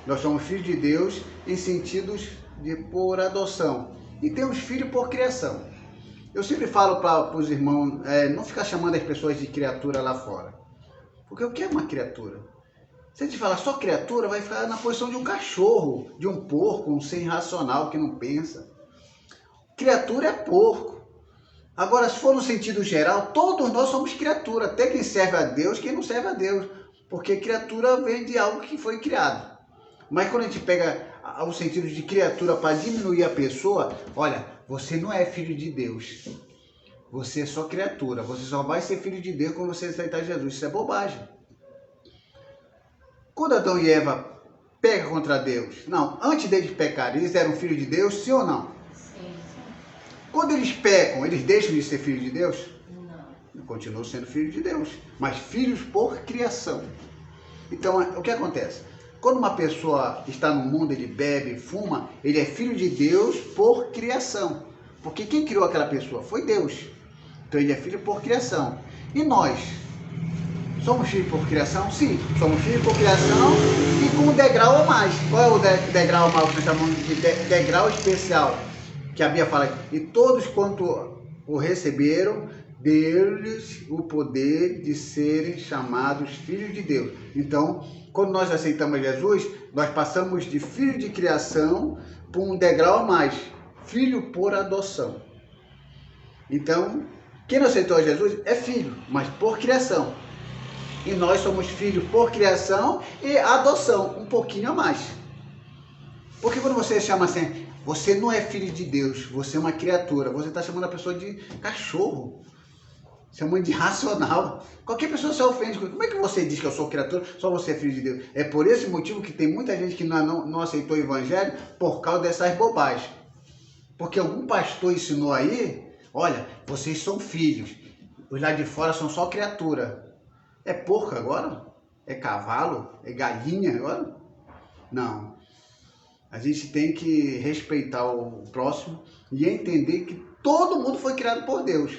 Speaker 3: Nós somos filhos de Deus em sentidos de por adoção. E temos filho por criação. Eu sempre falo para os irmãos, não ficar chamando as pessoas de criatura lá fora. Porque o que é uma criatura? Se a gente falar só criatura, vai ficar na posição de um cachorro, de um porco, um ser irracional que não pensa. Criatura é porco. Agora, se for no sentido geral, todos nós somos criatura. Até quem serve a Deus, quem não serve a Deus. Porque criatura vem de algo que foi criado. Mas quando a gente pega o sentido de criatura para diminuir a pessoa, olha, você não é filho de Deus. Você é só criatura. Você só vai ser filho de Deus quando você aceitar Jesus. Isso é bobagem. Quando Adão e Eva pecam contra Deus, não, antes deles pecarem, eles eram filhos de Deus, sim ou não?
Speaker 1: Sim.
Speaker 3: Quando eles pecam, eles deixam de ser filhos de Deus?
Speaker 1: Não.
Speaker 3: Continuam sendo filhos de Deus, mas filhos por criação. Então, o que acontece? Quando uma pessoa está no mundo, ele bebe, fuma, ele é filho de Deus por criação. Porque quem criou aquela pessoa foi Deus. Então ele é filho por criação. E nós? Somos filhos por criação? Sim, somos filhos por criação e com um degrau a mais. Qual é o degrau a mais que nós chamamos de degrau especial? Que a Bíblia fala, e todos quanto o receberam, deu-lhes o poder de serem chamados filhos de Deus. Então, quando nós aceitamos Jesus, nós passamos de filho de criação para um degrau a mais, filho por adoção. Então, quem não aceitou Jesus é filho, mas por criação. E nós somos filhos por criação e adoção, um pouquinho a mais. Porque quando você chama assim, você não é filho de Deus, você é uma criatura, você está chamando a pessoa de cachorro, chamando de irracional. Qualquer pessoa se ofende. Como é que você diz que eu sou criatura, só você é filho de Deus? É por esse motivo que tem muita gente que não aceitou o evangelho por causa dessas bobagens. Porque algum pastor ensinou aí, olha, vocês são filhos, os lá de fora são só criatura. É porco agora? É cavalo? É galinha agora? Não. A gente tem que respeitar o próximo e entender que todo mundo foi criado por Deus.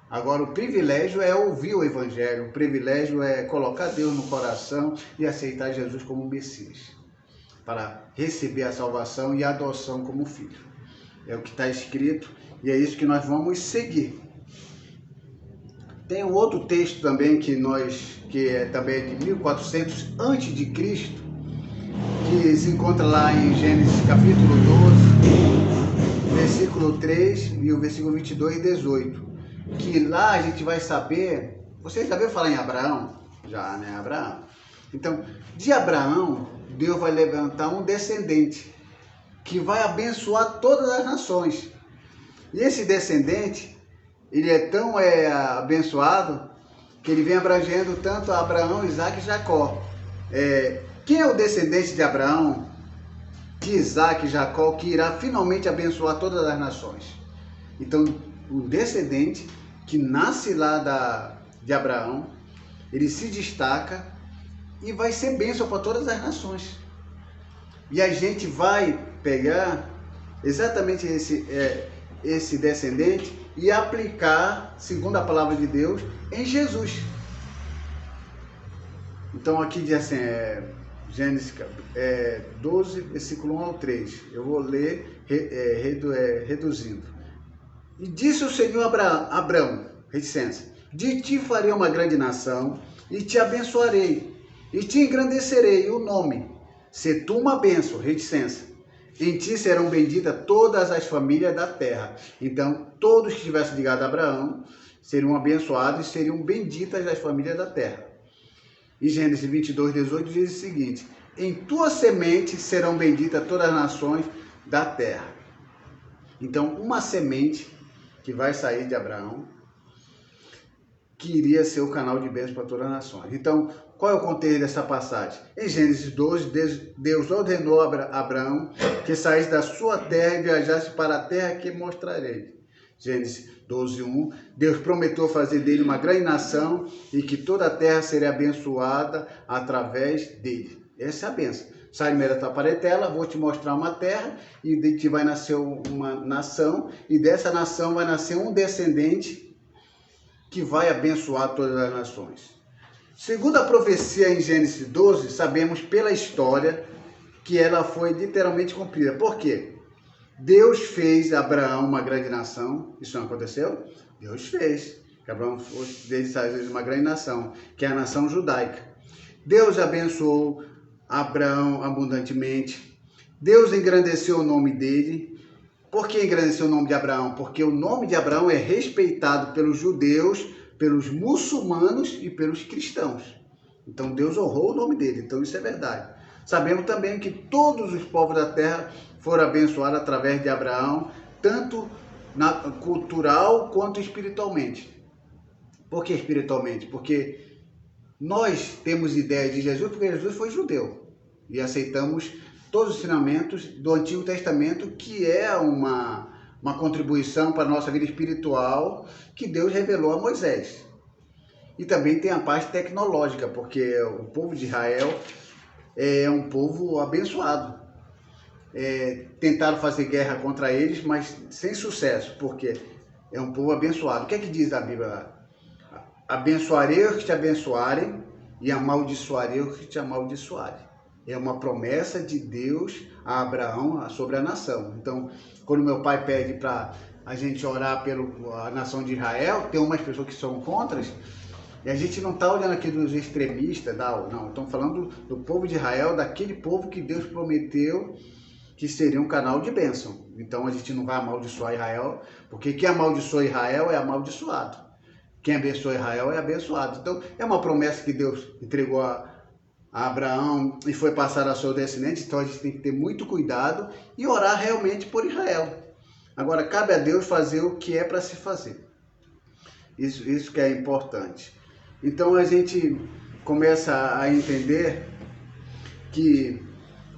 Speaker 3: Agora, o privilégio é ouvir o evangelho, o privilégio é colocar Deus no coração e aceitar Jesus como Messias, para receber a salvação e a adoção como filho. É o que está escrito e é isso que nós vamos seguir. Tem um outro texto também que também é de 1400 antes de Cristo, que se encontra lá em Gênesis capítulo 12, versículo 3 e o versículo 22 e 18. Que lá a gente vai saber, vocês já ouviram falar em Abraão? Já, né? Abraão. Então, de Abraão, Deus vai levantar um descendente que vai abençoar todas as nações. E esse descendente, ele é tão abençoado que ele vem abrangendo tanto Abraão, Isaac e Jacó. Quem é o descendente de Abraão, de Isaac e Jacó, que irá finalmente abençoar todas as nações? Então, o descendente que nasce lá de Abraão, ele se destaca e vai ser bênção para todas as nações. E a gente vai pegar exatamente esse descendente e aplicar, segundo a palavra de Deus, em Jesus. Então aqui diz assim, Gênesis 12, versículo 1 ao 3. Eu vou ler reduzindo. E disse o Senhor a Abraão, reticência, de ti farei uma grande nação, e te abençoarei, e te engrandecerei o nome. Se tu uma bênção, reticência, em ti serão benditas todas as famílias da terra. Então, todos que estivessem ligados a Abraão seriam abençoados e seriam benditas as famílias da terra. E Gênesis 22, 18 diz o seguinte: em tua semente serão benditas todas as nações da terra. Então, uma semente que vai sair de Abraão, que iria ser o canal de bênção para todas as nações. Então, qual é o contexto dessa passagem? Em Gênesis 12, Deus ordenou a Abraão que saísse da sua terra e viajasse para a terra que mostrarei. Gênesis 12, 1. Deus prometeu fazer dele uma grande nação e que toda a terra seria abençoada através dele. Essa é a bênção. Sai da tua parentela, vou te mostrar uma terra e de ti vai nascer uma nação, e dessa nação vai nascer um descendente que vai abençoar todas as nações. Segundo a profecia em Gênesis 12, sabemos pela história que ela foi literalmente cumprida. Por quê? Deus fez Abraão uma grande nação. Isso não aconteceu? Deus fez. Que Abraão fez uma grande nação, que é a nação judaica. Deus abençoou Abraão abundantemente. Deus engrandeceu o nome dele. Por que engrandeceu o nome de Abraão? Porque o nome de Abraão é respeitado pelos judeus, pelos muçulmanos e pelos cristãos. Então Deus honrou o nome dele. Então isso é verdade. Sabemos também que todos os povos da terra foram abençoados através de Abraão, tanto cultural quanto espiritualmente. Por que espiritualmente? Porque nós temos ideia de Jesus porque Jesus foi judeu e aceitamos todos os ensinamentos do Antigo Testamento, que é uma contribuição para a nossa vida espiritual que Deus revelou a Moisés. E também tem a parte tecnológica, porque o povo de Israel é um povo abençoado. Tentaram fazer guerra contra eles, mas sem sucesso, porque é um povo abençoado. O que é que diz a Bíblia lá? Abençoarei os que te abençoarem e amaldiçoarei os que te amaldiçoarem. É uma promessa de Deus a Abraão sobre a nação. Então, quando meu pai pede para a gente orar pela nação de Israel, tem umas pessoas que são contra, e a gente não está olhando aqui dos extremistas, não, estamos falando do povo de Israel, daquele povo que Deus prometeu que seria um canal de bênção. Então a gente não vai amaldiçoar Israel, porque quem amaldiçoa Israel é amaldiçoado. Quem abençoa Israel é abençoado. Então é uma promessa que Deus entregou a Abraão e foi passar a seu descendente. Então a gente tem que ter muito cuidado e orar realmente por Israel. Agora cabe a Deus fazer o que é para se fazer. Isso que é importante. Então a gente começa a entender que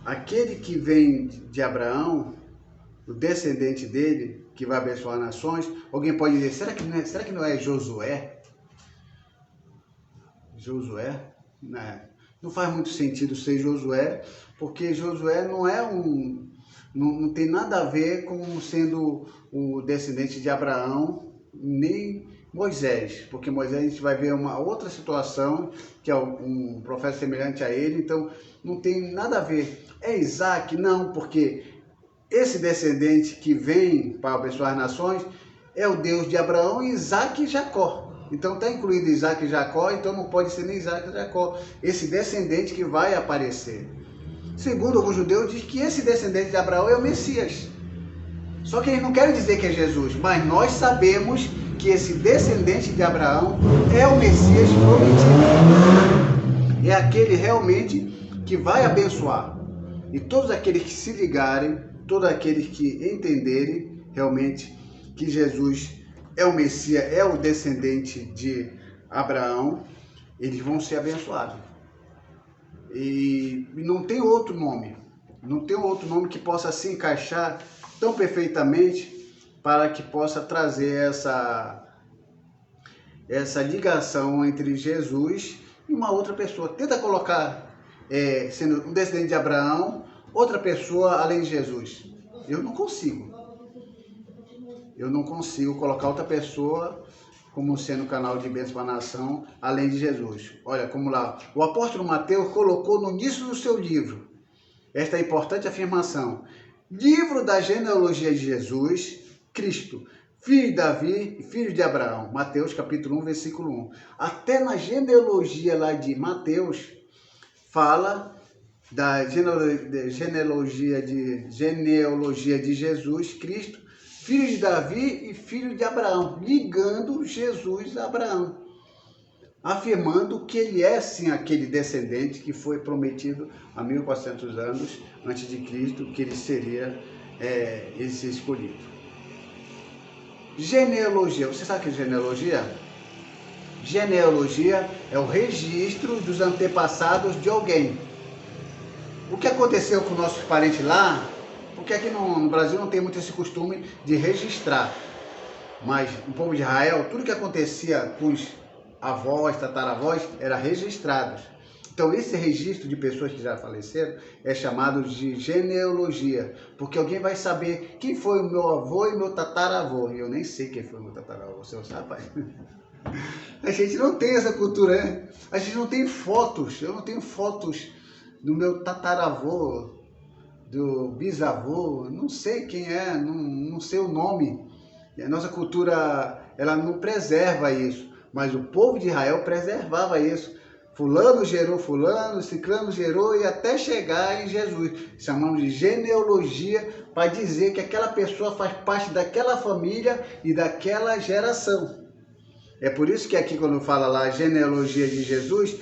Speaker 3: aquele que vem de Abraão, o descendente dele, que vai abençoar nações, alguém pode dizer, será que não é Josué? Josué? Não faz muito sentido ser Josué, porque Josué não tem nada a ver com sendo o descendente de Abraão, nem Moisés, porque Moisés a gente vai ver uma outra situação, que é um profeta semelhante a ele, então não tem nada a ver. É Isaac? Não, porque esse descendente que vem para abençoar as nações é o Deus de Abraão, Isaac e Jacó. Então está incluído Isaac e Jacó, então não pode ser nem Isaac e Jacó. Esse descendente que vai aparecer. Segundo alguns judeus, diz que esse descendente de Abraão é o Messias. Só que eles não querem dizer que é Jesus, mas nós sabemos que esse descendente de Abraão é o Messias prometido. É aquele realmente que vai abençoar. E todos aqueles que se ligarem, todos aqueles que entenderem realmente que Jesus é o Messias, é o descendente de Abraão, eles vão ser abençoados. E não tem outro nome, não tem outro nome que possa se encaixar tão perfeitamente para que possa trazer essa ligação entre Jesus e uma outra pessoa. Tenta colocar, sendo um descendente de Abraão, outra pessoa além de Jesus. Eu não consigo. Eu não consigo colocar outra pessoa como sendo canal de bênção para a nação, além de Jesus. Olha, como lá, o apóstolo Mateus colocou no início do seu livro esta importante afirmação: livro da genealogia de Jesus, Cristo, filho de Davi e filho de Abraão. Mateus capítulo 1, versículo 1. Até na genealogia lá de Mateus, fala da genealogia de Jesus, Cristo, filho de Davi e filho de Abraão, ligando Jesus a Abraão, afirmando que ele é sim aquele descendente que foi prometido há 1400 anos antes de Cristo, que ele seria esse escolhido. Genealogia, você sabe o que é genealogia? Genealogia é o registro dos antepassados de alguém. O que aconteceu com nossos parentes lá? Porque aqui no Brasil não tem muito esse costume de registrar. Mas no povo de Israel, tudo que acontecia com os avós, tataravós, era registrado. Então esse registro de pessoas que já faleceram é chamado de genealogia. Porque alguém vai saber quem foi o meu avô e meu tataravô. E eu nem sei quem foi o meu tataravô, você sabe, pai? A gente não tem essa cultura, né? A gente não tem fotos. Eu não tenho fotos do meu tataravô, do bisavô, não sei quem é, não sei o nome. E a nossa cultura, ela não preserva isso, mas o povo de Israel preservava isso. Fulano gerou fulano, ciclano gerou, e até chegar em Jesus. Chamamos de genealogia para dizer que aquela pessoa faz parte daquela família e daquela geração. É por isso que aqui quando fala lá a genealogia de Jesus,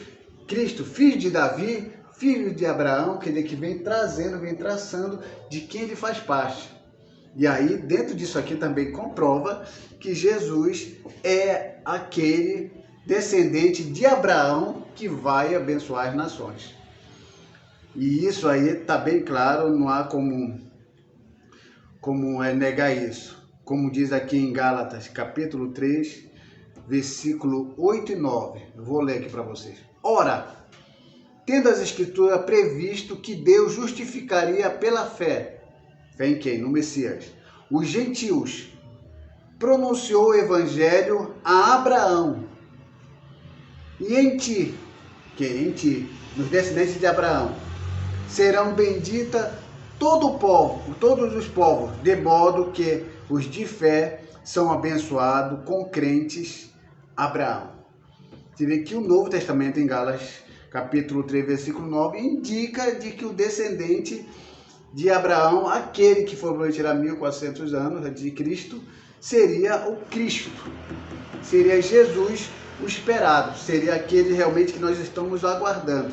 Speaker 3: Cristo, filho de Davi, filho de Abraão, quer dizer, que vem trazendo, vem traçando de quem ele faz parte. E aí, dentro disso aqui também comprova que Jesus é aquele descendente de Abraão que vai abençoar as nações. E isso aí está bem claro, não há como negar isso. Como diz aqui em Gálatas, capítulo 3, versículo 8 e 9. Eu vou ler aqui para vocês. Ora, tendo as Escrituras previsto que Deus justificaria pela fé. Fé em quem? No Messias. Os gentios. Pronunciou o evangelho a Abraão. E em ti, em ti, nos descendentes de Abraão, serão benditas todos os povos, de modo que os de fé são abençoados com crentes Abraão. Você vê que o Novo Testamento em Gálatas, capítulo 3, versículo 9, indica de que o descendente de Abraão, aquele que foi prometido há 1400 anos antes de Cristo, seria o Cristo, seria Jesus o esperado, seria aquele realmente que nós estamos aguardando.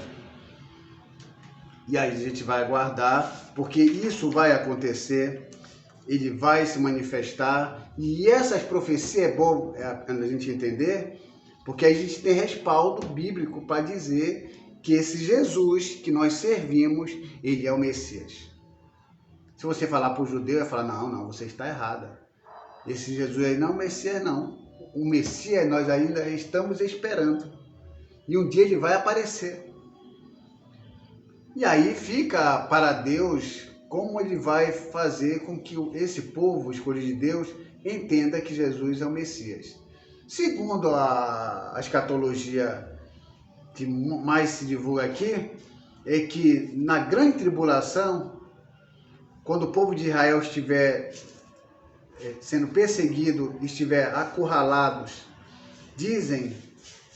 Speaker 3: E aí a gente vai aguardar, porque isso vai acontecer, ele vai se manifestar, e essas profecias é bom a gente entender, porque a gente tem respaldo bíblico para dizer que esse Jesus que nós servimos, ele é o Messias. Se você falar para o judeu, vai falar, não, você está errada. Esse Jesus aí não é o Messias, não. O Messias nós ainda estamos esperando. E um dia ele vai aparecer. E aí fica para Deus como ele vai fazer com que esse povo escolhido de Deus entenda que Jesus é o Messias. Segundo a escatologia que mais se divulga aqui, é que na grande tribulação, quando o povo de Israel estiver sendo perseguido, estiver acurralados, dizem,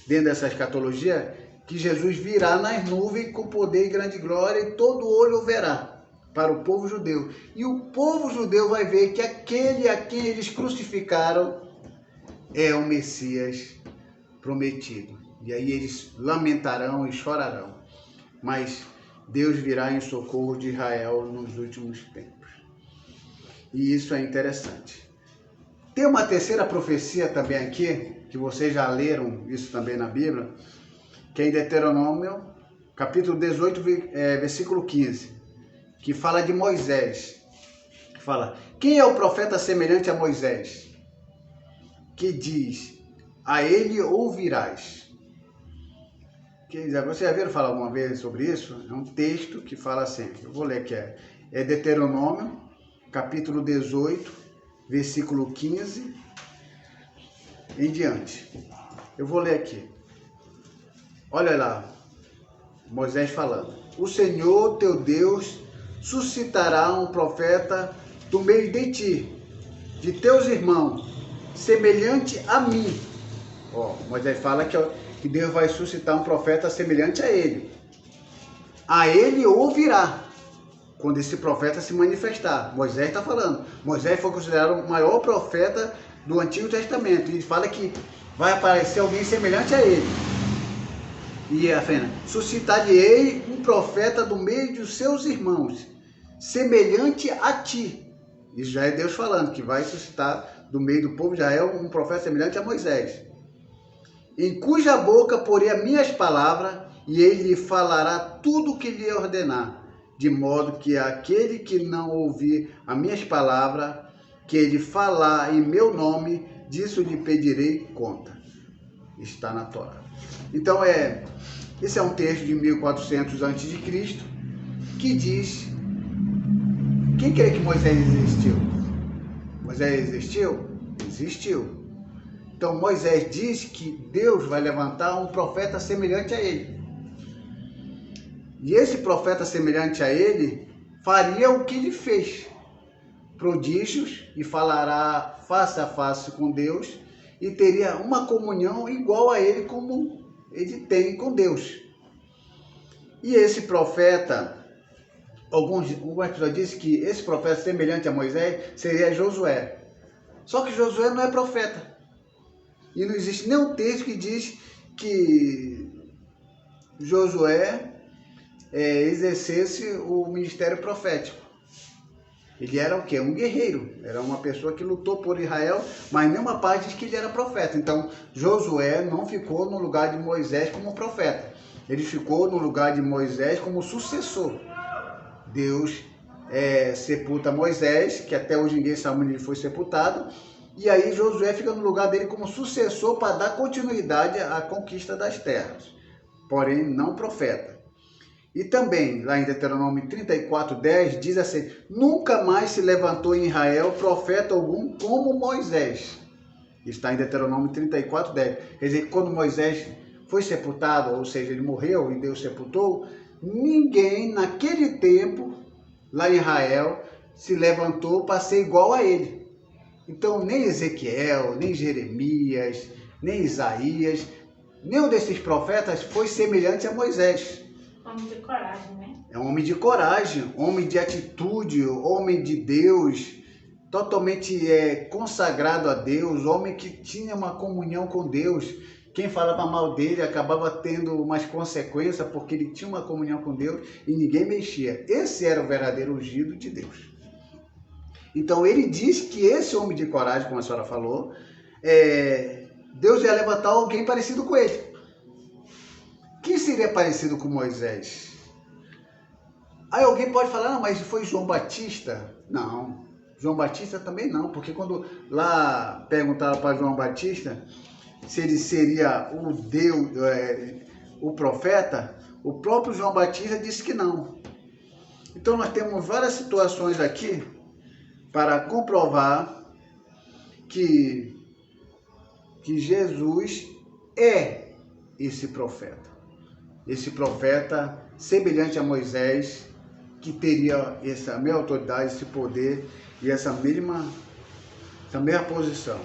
Speaker 3: dentro dessa escatologia, que Jesus virá nas nuvens com poder e grande glória e todo olho o verá, para o povo judeu. E o povo judeu vai ver que aquele a quem eles crucificaram é o Messias prometido. E aí eles lamentarão e chorarão. Mas Deus virá em socorro de Israel nos últimos tempos. E isso é interessante. Tem uma terceira profecia também aqui, que vocês já leram isso também na Bíblia, que é em Deuteronômio, capítulo 18, versículo 15, que fala de Moisés. Fala, quem é o profeta semelhante a Moisés? Que diz, a ele ouvirás. Você já viram falar alguma vez sobre isso? É um texto que fala assim, eu vou ler aqui, é Deuteronômio, capítulo 18, versículo 15 em diante. Eu vou ler aqui. Olha lá, Moisés falando. O Senhor teu Deus suscitará um profeta do meio de ti, de teus irmãos, semelhante a mim. Moisés fala que Deus vai suscitar um profeta semelhante a ele. A ele ouvirá, quando esse profeta se manifestar. Moisés está falando. Moisés foi considerado o maior profeta do Antigo Testamento. E fala que vai aparecer alguém semelhante a ele. E a Fena, suscitar-lhe-ei um profeta do meio dos seus irmãos, semelhante a ti. Isso já é Deus falando, que vai suscitar do meio do povo de Israel um profeta semelhante a Moisés. Em cuja boca porei as minhas palavras, e ele lhe falará tudo o que lhe ordenar, de modo que aquele que não ouvir as minhas palavras, que ele falar em meu nome, disso lhe pedirei conta. Está na Torá. Então, esse é um texto de 1400 a.C., que diz, quem crê que Moisés existiu? Moisés existiu? Existiu. Então, Moisés diz que Deus vai levantar um profeta semelhante a ele. E esse profeta semelhante a ele faria o que ele fez. Prodígios, e falará face a face com Deus, e teria uma comunhão igual a ele como ele tem com Deus. E esse profeta, algumas pessoas dizem que esse profeta semelhante a Moisés seria Josué. Só que Josué não é profeta. E não existe nenhum texto que diz que Josué exercesse o ministério profético. Ele era o quê? Um guerreiro. Era uma pessoa que lutou por Israel, mas nenhuma parte diz que ele era profeta. Então, Josué não ficou no lugar de Moisés como profeta. Ele ficou no lugar de Moisés como sucessor. Deus sepulta Moisés, que até hoje ninguém sabe onde ele foi sepultado. E aí Josué fica no lugar dele como sucessor para dar continuidade à conquista das terras. Porém, não profeta. E também, lá em Deuteronômio 34:10, diz assim, nunca mais se levantou em Israel profeta algum como Moisés. Está em Deuteronômio 34:10. Quer dizer, quando Moisés foi sepultado, ou seja, ele morreu e Deus sepultou, ninguém naquele tempo, lá em Israel, se levantou para ser igual a ele. Então, nem Ezequiel, nem Jeremias, nem Isaías, nenhum desses profetas foi semelhante a Moisés.
Speaker 1: Homem de coragem, né?
Speaker 3: É um homem de coragem, homem de atitude, homem de Deus, totalmente consagrado a Deus, homem que tinha uma comunhão com Deus. Quem falava mal dele acabava tendo umas consequências porque ele tinha uma comunhão com Deus e ninguém mexia. Esse era o verdadeiro ungido de Deus. Então ele diz que esse homem de coragem, como a senhora falou, Deus ia levantar alguém parecido com ele. Quem seria parecido com Moisés? Aí alguém pode falar, não, mas foi João Batista? Não, João Batista também não, porque quando lá perguntaram para João Batista se ele seria o Deus, o profeta, o próprio João Batista disse que não. Então nós temos várias situações aqui para comprovar que Jesus é esse profeta. Esse profeta semelhante a Moisés, que teria essa mesma autoridade, esse poder e essa mesma posição.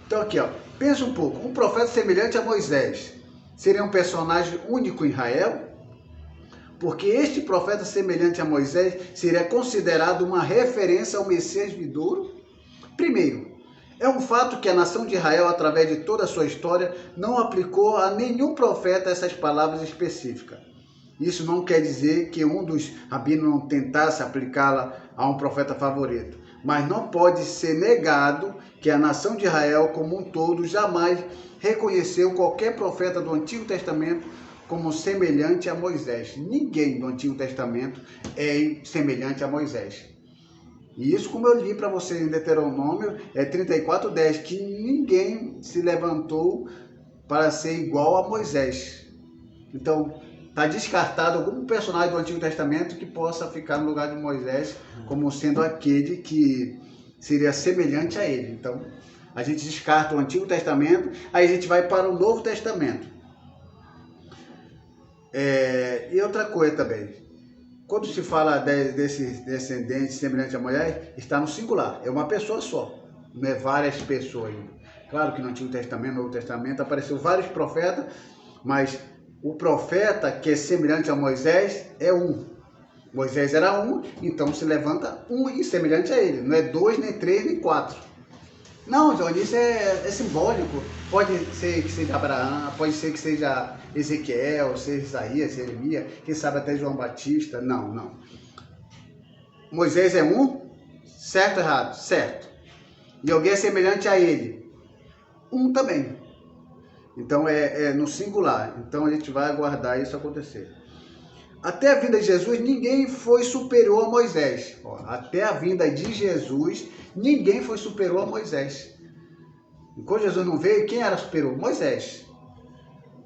Speaker 3: Então aqui, pensa um pouco, um profeta semelhante a Moisés seria um personagem único em Israel? Porque este profeta semelhante a Moisés seria considerado uma referência ao Messias vindouro? Primeiro, é um fato que a nação de Israel, através de toda a sua história, não aplicou a nenhum profeta essas palavras específicas. Isso não quer dizer que um dos rabinos não tentasse aplicá-la a um profeta favorito, mas não pode ser negado que a nação de Israel como um todo jamais reconheceu qualquer profeta do Antigo Testamento como semelhante a Moisés. Ninguém do Antigo Testamento é semelhante a Moisés. E isso, como eu li para você em Deuteronômio, é 34:10, que ninguém se levantou para ser igual a Moisés. Então, está descartado algum personagem do Antigo Testamento que possa ficar no lugar de Moisés como sendo aquele que seria semelhante a ele. Então, a gente descarta o Antigo Testamento, aí a gente vai para o Novo Testamento. E outra coisa também, quando se fala desse descendente semelhante a Moisés, está no singular, é uma pessoa só, não é várias pessoas. Claro que no Antigo Testamento, no Novo Testamento, apareceu vários profetas, mas o profeta que é semelhante a Moisés é um. Moisés era um, então se levanta um e semelhante a ele. Não é 2, nem 3, nem 4. Não, Johnny, isso é simbólico. Pode ser que seja Abraão, pode ser que seja Ezequiel, seja Isaías, Jeremias, quem sabe até João Batista. Não. Moisés é um, certo ou errado? Certo. E alguém é semelhante a ele? Um também. Então é no singular. Então a gente vai aguardar isso acontecer. Até a vinda de Jesus, ninguém foi superior a Moisés. Até a vinda de Jesus, ninguém foi superior a Moisés. Enquanto Jesus não veio, quem era superior? Moisés.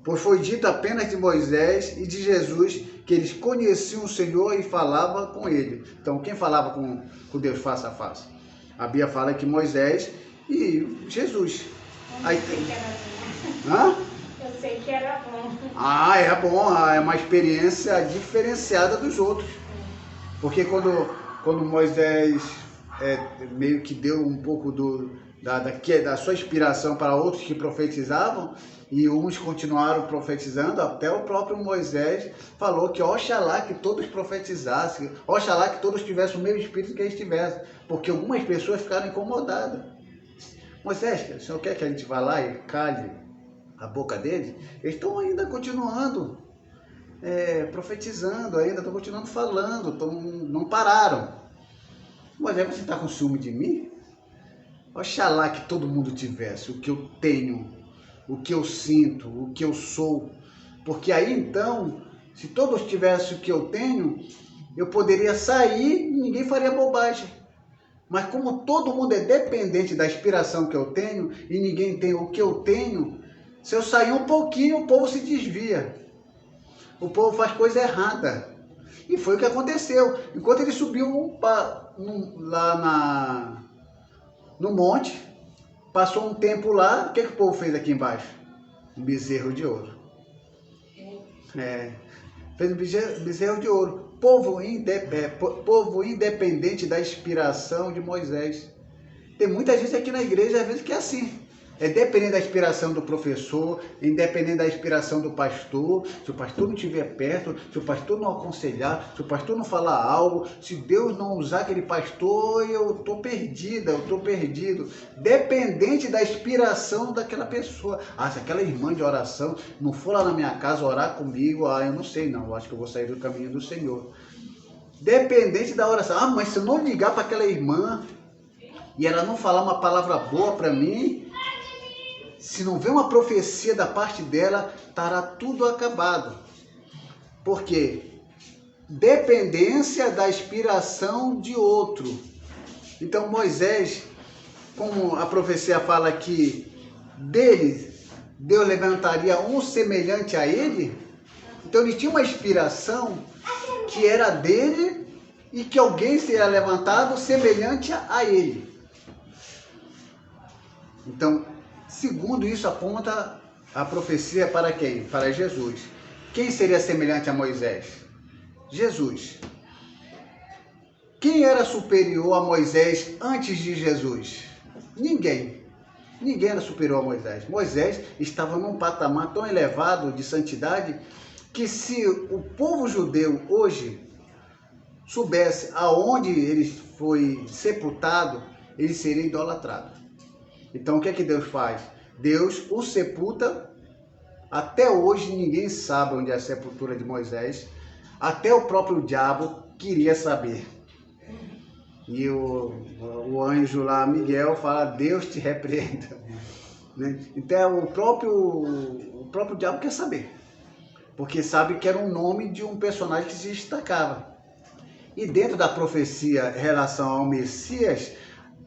Speaker 3: Pois foi dito apenas de Moisés e de Jesus que eles conheciam o Senhor e falavam com ele. Então quem falava com Deus face a face? A Bíblia fala que Moisés e Jesus. Aí tem... Hã?
Speaker 4: Eu sei que era bom.
Speaker 3: É bom, é uma experiência diferenciada dos outros. Porque quando Moisés meio que deu um pouco da sua inspiração para outros que profetizavam, e uns continuaram profetizando, até o próprio Moisés falou que oxalá que todos profetizassem, oxalá que todos tivessem o mesmo espírito que eles tivessem, porque algumas pessoas ficaram incomodadas. Moisés, o senhor quer que a gente vá lá e cale a boca deles? Eles estão ainda continuando profetizando, ainda estão continuando falando, não pararam. Moisés, você está com ciúme de mim? Oxalá que todo mundo tivesse o que eu tenho, o que eu sinto, o que eu sou. Porque aí então, se todos tivessem o que eu tenho, eu poderia sair e ninguém faria bobagem. Mas como todo mundo é dependente da inspiração que eu tenho e ninguém tem o que eu tenho, se eu sair um pouquinho, o povo se desvia. O povo faz coisa errada. E foi o que aconteceu. Enquanto ele subiu lá no monte, passou um tempo lá, o que o povo fez aqui embaixo? Um bezerro de ouro. Fez um bezerro de ouro. Povo independente da inspiração de Moisés. Tem muita gente aqui na igreja, às vezes, que é assim. É dependendo da inspiração do professor, independente da inspiração do pastor. Se o pastor não estiver perto, se o pastor não aconselhar, se o pastor não falar algo, se Deus não usar aquele pastor, eu estou perdida, eu estou perdido. Dependente da inspiração daquela pessoa. Se aquela irmã de oração não for lá na minha casa orar comigo, eu não sei não, eu acho que eu vou sair do caminho do Senhor. Dependente da oração. Mas se eu não ligar para aquela irmã e ela não falar uma palavra boa para mim, se não vê uma profecia da parte dela, estará tudo acabado. Por quê? Dependência da inspiração de outro. Então Moisés, como a profecia fala que dele, Deus levantaria um semelhante a ele, então ele tinha uma inspiração que era dele e que alguém seria levantado semelhante a ele. Então, segundo isso, aponta a profecia para quem? Para Jesus. Quem seria semelhante a Moisés? Jesus. Quem era superior a Moisés antes de Jesus? Ninguém. Ninguém era superior a Moisés. Moisés estava num patamar tão elevado de santidade que se o povo judeu hoje soubesse aonde ele foi sepultado, ele seria idolatrado. Então o que é que Deus faz? Deus o sepulta. Até hoje ninguém sabe onde é a sepultura de Moisés, Até o próprio diabo queria saber. E o anjo lá, Miguel, fala, Deus te repreenda. Né? Então o próprio diabo quer saber. Porque sabe que era um nome de um personagem que se destacava. E dentro da profecia em relação ao Messias,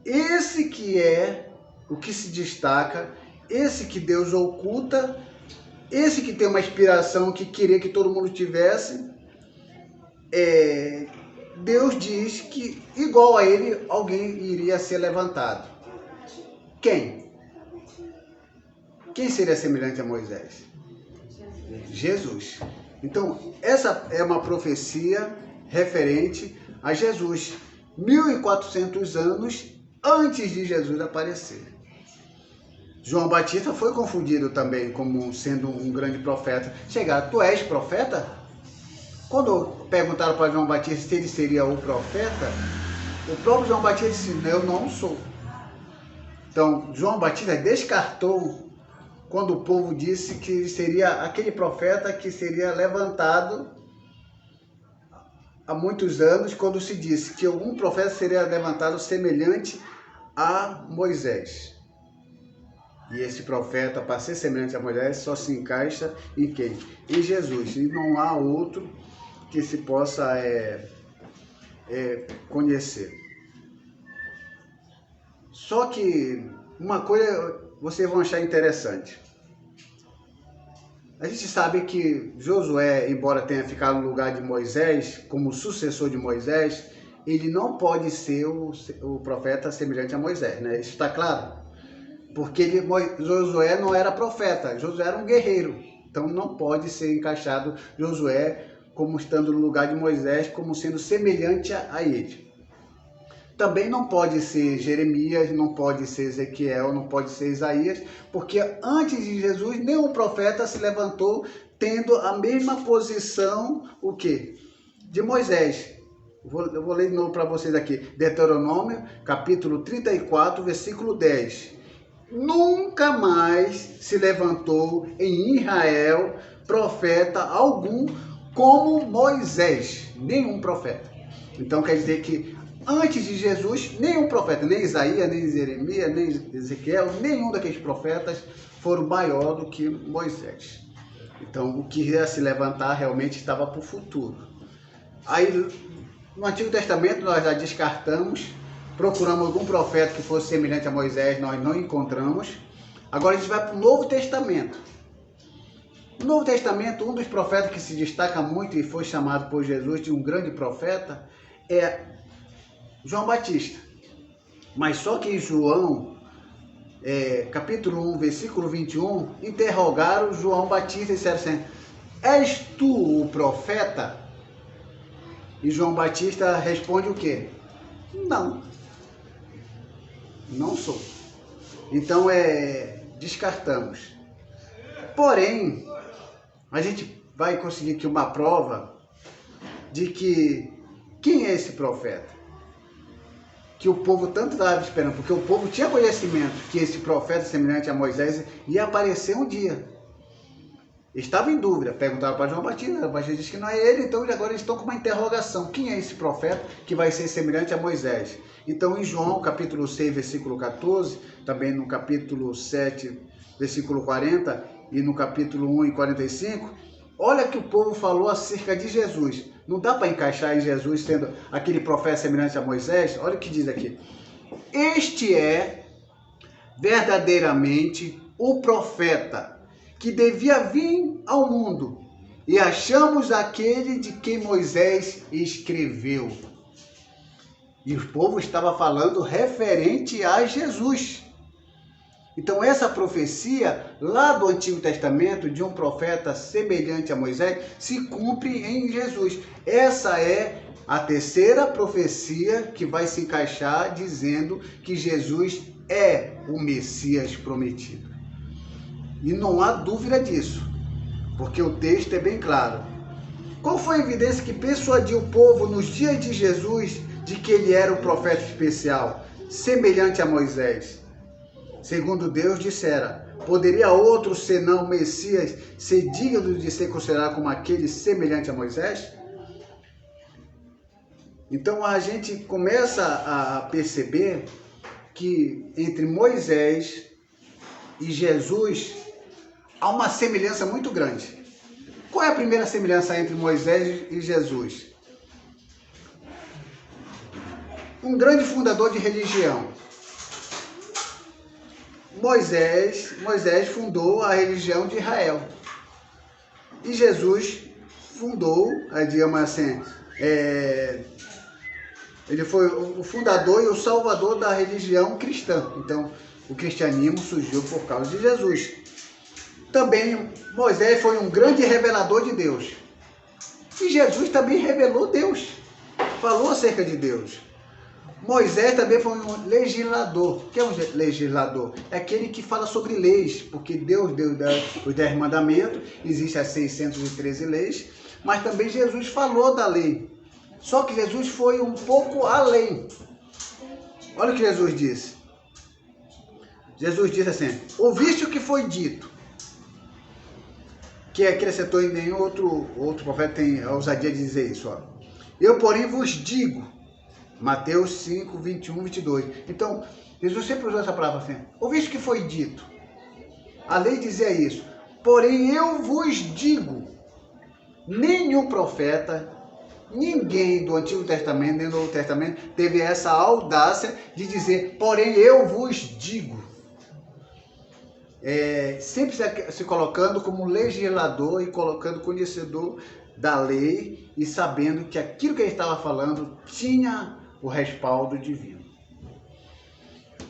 Speaker 3: esse que é o que se destaca, esse que Deus oculta, esse que tem uma inspiração que queria que todo mundo tivesse, Deus diz que igual a ele, alguém iria ser levantado. Quem? Quem seria semelhante a Moisés? Jesus. Então, essa é uma profecia referente a Jesus, 1400 anos antes de Jesus aparecer. João Batista foi confundido também como sendo um grande profeta. Chegaram, tu és profeta? Quando perguntaram para João Batista se ele seria o profeta, o próprio João Batista disse, eu não sou. Então, João Batista descartou quando o povo disse que seria aquele profeta que seria levantado há muitos anos, quando se disse que algum profeta seria levantado semelhante a Moisés. E esse profeta, para ser semelhante a Moisés, só se encaixa em quem? Em Jesus. E não há outro que se possa conhecer. Só que uma coisa vocês vão achar interessante. A gente sabe que Josué, embora tenha ficado no lugar de Moisés, como sucessor de Moisés, ele não pode ser o profeta semelhante a Moisés, né? Isso está claro? Porque Josué não era profeta, Josué era um guerreiro. Então não pode ser encaixado Josué como estando no lugar de Moisés, como sendo semelhante a ele. Também não pode ser Jeremias, não pode ser Ezequiel, não pode ser Isaías, porque antes de Jesus nenhum profeta se levantou tendo a mesma posição, o quê? De Moisés. Eu vou ler de novo para vocês aqui. Deuteronômio, capítulo 34, versículo 10. Nunca mais se levantou em Israel profeta algum como Moisés. Nenhum profeta. Então quer dizer que antes de Jesus, nenhum profeta, nem Isaías, nem Jeremias, nem Ezequiel, nenhum daqueles profetas foram maior do que Moisés. Então, o que ia se levantar realmente estava para o futuro. Aí, no Antigo Testamento, nós já descartamos, procuramos algum profeta que fosse semelhante a Moisés, nós não encontramos. Agora, a gente vai para o Novo Testamento. No Novo Testamento, um dos profetas que se destaca muito e foi chamado por Jesus de um grande profeta é João Batista. Mas só que em João, capítulo 1, versículo 21, interrogaram João Batista e disseram assim, és tu o profeta? E João Batista responde o quê? Não. Não sou. Então, descartamos. Porém, a gente vai conseguir aqui uma prova de que quem é esse profeta? Que o povo tanto estava esperando, porque o povo tinha conhecimento que esse profeta semelhante a Moisés ia aparecer um dia. Estava em dúvida, perguntaram para João Batista, o Batista disse que não é ele, então agora eles estão com uma interrogação. Quem é esse profeta que vai ser semelhante a Moisés? Então em João, capítulo 6, versículo 14, também no capítulo 7, versículo 40 e no capítulo 1 e 45, olha que o povo falou acerca de Jesus. Não dá para encaixar em Jesus sendo aquele profeta semelhante a Moisés? Olha o que diz aqui. Este é verdadeiramente o profeta que devia vir ao mundo, e achamos aquele de quem Moisés escreveu. E o povo estava falando referente a Jesus. Então essa profecia lá do Antigo Testamento de um profeta semelhante a Moisés se cumpre em Jesus. Essa é a terceira profecia que vai se encaixar dizendo que Jesus é o Messias prometido. E não há dúvida disso, porque o texto é bem claro. Qual foi a evidência que persuadiu o povo nos dias de Jesus de que ele era o profeta especial, semelhante a Moisés? Segundo Deus dissera, poderia outro senão o Messias ser digno de ser considerado como aquele semelhante a Moisés? Então a gente começa a perceber que entre Moisés e Jesus há uma semelhança muito grande. Qual é a primeira semelhança entre Moisés e Jesus? Um grande fundador de religião. Moisés fundou a religião de Israel. E Jesus fundou, digamos assim, ele foi o fundador e o salvador da religião cristã. Então, o cristianismo surgiu por causa de Jesus. Também Moisés foi um grande revelador de Deus. E Jesus também revelou Deus. Falou acerca de Deus. Moisés também foi um legislador. O que é um legislador? É aquele que fala sobre leis, porque Deus deu os 10 mandamentos, existem as 613 leis, mas também Jesus falou da lei. Só que Jesus foi um pouco além. Olha o que Jesus disse. Jesus disse assim: ouviste o que foi dito, que acrescentou em nenhum outro profeta tem a ousadia de dizer isso. Ó. Eu, porém, vos digo, Mateus 5, 21, 22. Então, Jesus sempre usou essa palavra assim: ouviste o que foi dito. A lei dizia isso. Porém, eu vos digo, nenhum profeta, ninguém do Antigo Testamento, nem do Novo Testamento, teve essa audácia de dizer, porém, eu vos digo. Sempre se colocando como legislador e colocando conhecedor da lei e sabendo que aquilo que ele estava falando tinha o respaldo divino.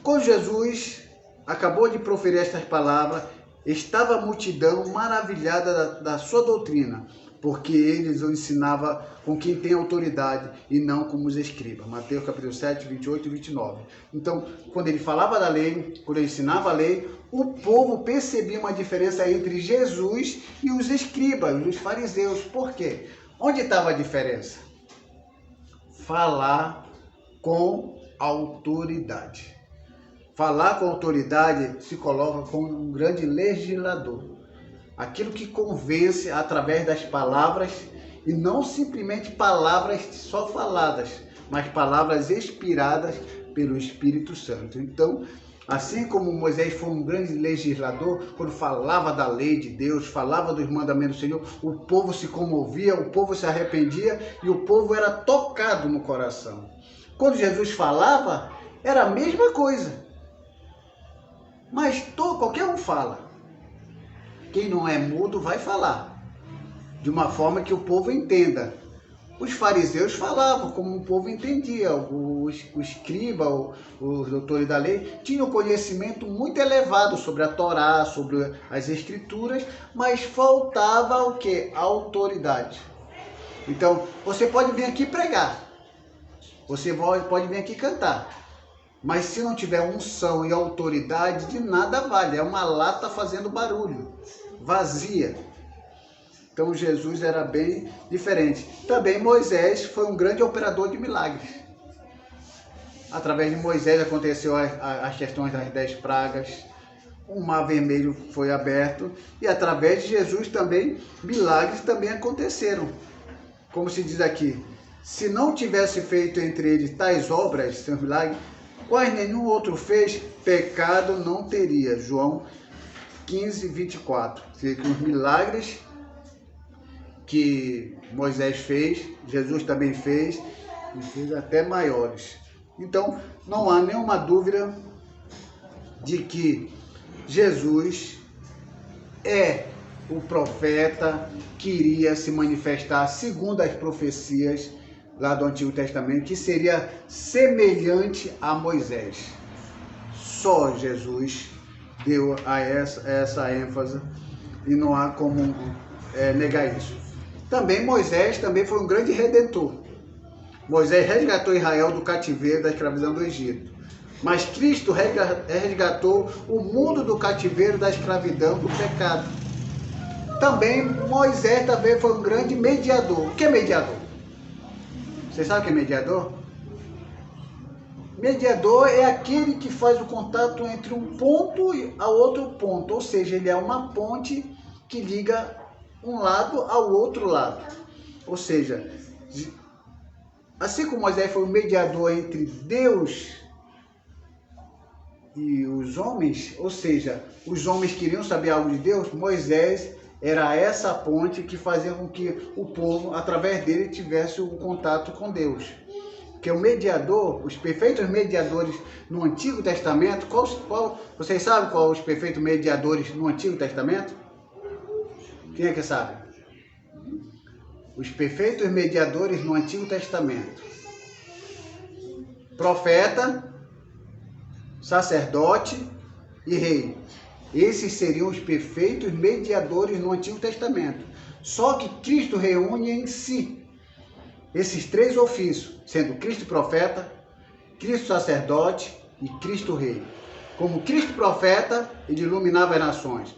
Speaker 3: Quando Jesus acabou de proferir estas palavras, estava a multidão maravilhada da sua doutrina, porque ele os ensinava com quem tem autoridade e não como os escribas. Mateus capítulo 7, 28 e 29. Então, quando ele falava da lei, quando ele ensinava a lei, o povo percebia uma diferença entre Jesus e os escribas, os fariseus. Por quê? Onde estava a diferença? Falar com autoridade. Falar com autoridade se coloca como um grande legislador. Aquilo que convence através das palavras, e não simplesmente palavras só faladas, mas palavras inspiradas pelo Espírito Santo. Então, assim como Moisés foi um grande legislador, quando falava da lei de Deus, falava dos mandamentos do Senhor, o povo se comovia, o povo se arrependia e o povo era tocado no coração. Quando Jesus falava, era a mesma coisa. Mas qualquer um fala. Quem não é mudo vai falar, de uma forma que o povo entenda. Os fariseus falavam como o povo entendia. O escriba, os doutores da lei, tinham conhecimento muito elevado sobre a Torá, sobre as escrituras, mas faltava o quê? A autoridade. Então, você pode vir aqui pregar, você pode vir aqui cantar, mas se não tiver unção e autoridade, de nada vale. É uma lata fazendo barulho, vazia. Então Jesus era bem diferente. Também Moisés foi um grande operador de milagres. Através de Moisés aconteceu as questões das 10 pragas, o mar vermelho foi aberto, e através de Jesus também, milagres também aconteceram. Como se diz aqui, se não tivesse feito entre eles tais obras, seus milagres, quais nenhum outro fez, pecado não teria. João 15, 24. Ou seja, que os milagres que Moisés fez, Jesus também fez, e fez até maiores. Então, não há nenhuma dúvida de que Jesus é o profeta que iria se manifestar segundo as profecias lá do Antigo Testamento, que seria semelhante a Moisés. Só Jesus deu a essa ênfase e não há como negar isso. Também Moisés também foi um grande redentor. Moisés resgatou Israel do cativeiro, da escravidão do Egito. Mas Cristo resgatou o mundo do cativeiro, da escravidão, do pecado. Também Moisés também foi um grande mediador. O que é mediador? Você sabe o que é mediador? Mediador é aquele que faz o contato entre um ponto e outro ponto. Ou seja, ele é uma ponte que liga um lado ao outro lado. Ou seja, Assim como Moisés foi o mediador entre Deus e os homens, ou seja, os homens queriam saber algo de Deus, Moisés era essa ponte que fazia com que o povo, através dele, tivesse o contato com Deus. Porque o mediador, os perfeitos mediadores no Antigo Testamento, vocês sabem qual os perfeitos mediadores no Antigo Testamento? Quem é que sabe? Os perfeitos mediadores no Antigo Testamento: profeta, sacerdote e rei. Esses seriam os perfeitos mediadores no Antigo Testamento. Só que Cristo reúne em si esses três ofícios, sendo Cristo profeta, Cristo sacerdote e Cristo rei. Como Cristo profeta, ele iluminava as nações.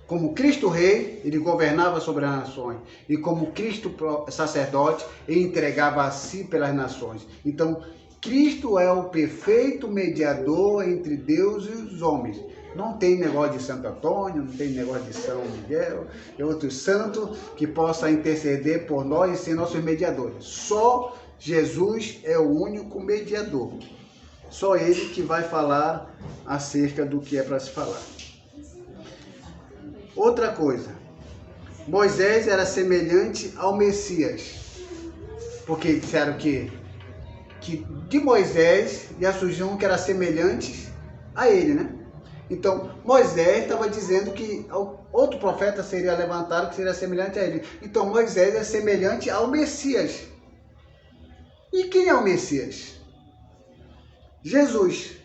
Speaker 3: Como Cristo rei, ele governava sobre as nações. E como Cristo sacerdote, ele entregava a si pelas nações. Então, Cristo é o perfeito mediador entre Deus e os homens. Não tem negócio de Santo Antônio, não tem negócio de São Miguel, e outro santo que possa interceder por nós e ser nossos mediadores. Só Jesus é o único mediador. Só ele que vai falar acerca do que é para se falar. Outra coisa, Moisés era semelhante ao Messias, porque disseram que de Moisés ia surgir um que era semelhante a ele, né? Então, Moisés estava dizendo que outro profeta seria levantado que seria semelhante a ele. Então, Moisés é semelhante ao Messias. E quem é o Messias? Jesus.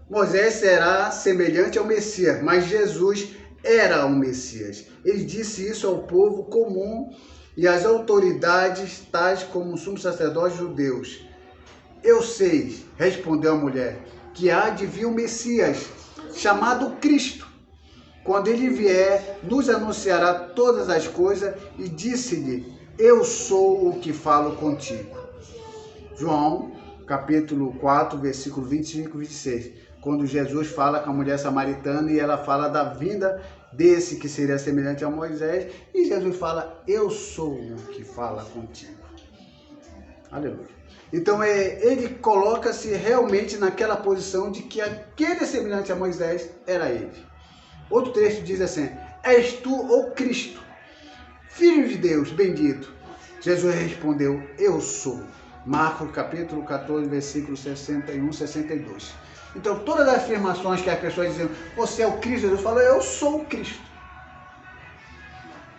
Speaker 3: Moisés será semelhante ao Messias, mas Jesus era o Messias. Ele disse isso ao povo comum e às autoridades, tais como o sumo sacerdote judeus. Eu sei, respondeu a mulher, que há de vir o Messias, chamado Cristo. Quando ele vier, nos anunciará todas as coisas, e disse-lhe: eu sou o que falo contigo. João, capítulo 4, versículo 25 e 26. Quando Jesus fala com a mulher samaritana e ela fala da vinda desse que seria semelhante a Moisés, e Jesus fala: eu sou o que fala contigo. Aleluia. Então ele coloca-se realmente naquela posição de que aquele semelhante a Moisés era ele. Outro texto diz assim: és tu o Cristo, Filho de Deus, bendito. Jesus respondeu: eu sou. Marcos capítulo 14, versículos 61 e 62. Então todas as afirmações que as pessoas dizem, você é o Cristo, Jesus falou: eu sou o Cristo.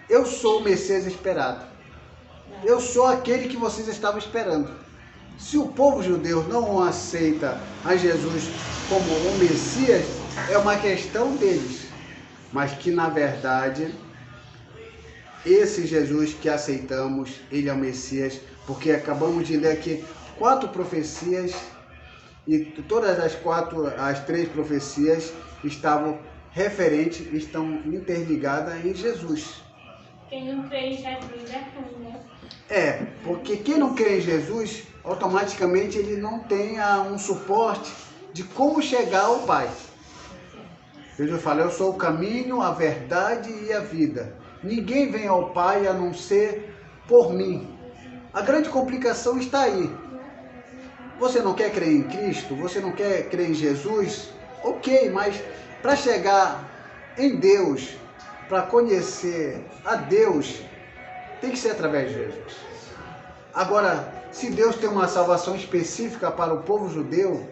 Speaker 3: Eu sou o Messias esperado. Eu sou aquele que vocês estavam esperando. Se o povo judeu não aceita a Jesus como o Messias, é uma questão deles. Mas que, na verdade, esse Jesus que aceitamos, ele é o Messias, porque acabamos de ler aqui 4 profecias, e todas as 3 profecias estão interligadas em Jesus.
Speaker 4: Quem não crê em Jesus é ruim, né?
Speaker 3: Porque quem não crê em Jesus, automaticamente ele não tem um suporte de como chegar ao Pai. Jesus fala: eu sou o caminho, a verdade e a vida. Ninguém vem ao Pai a não ser por mim. A grande complicação está aí. Você não quer crer em Cristo? Você não quer crer em Jesus? Ok, mas para chegar em Deus, para conhecer a Deus, tem que ser através de Jesus. Agora, se Deus tem uma salvação específica para o povo judeu,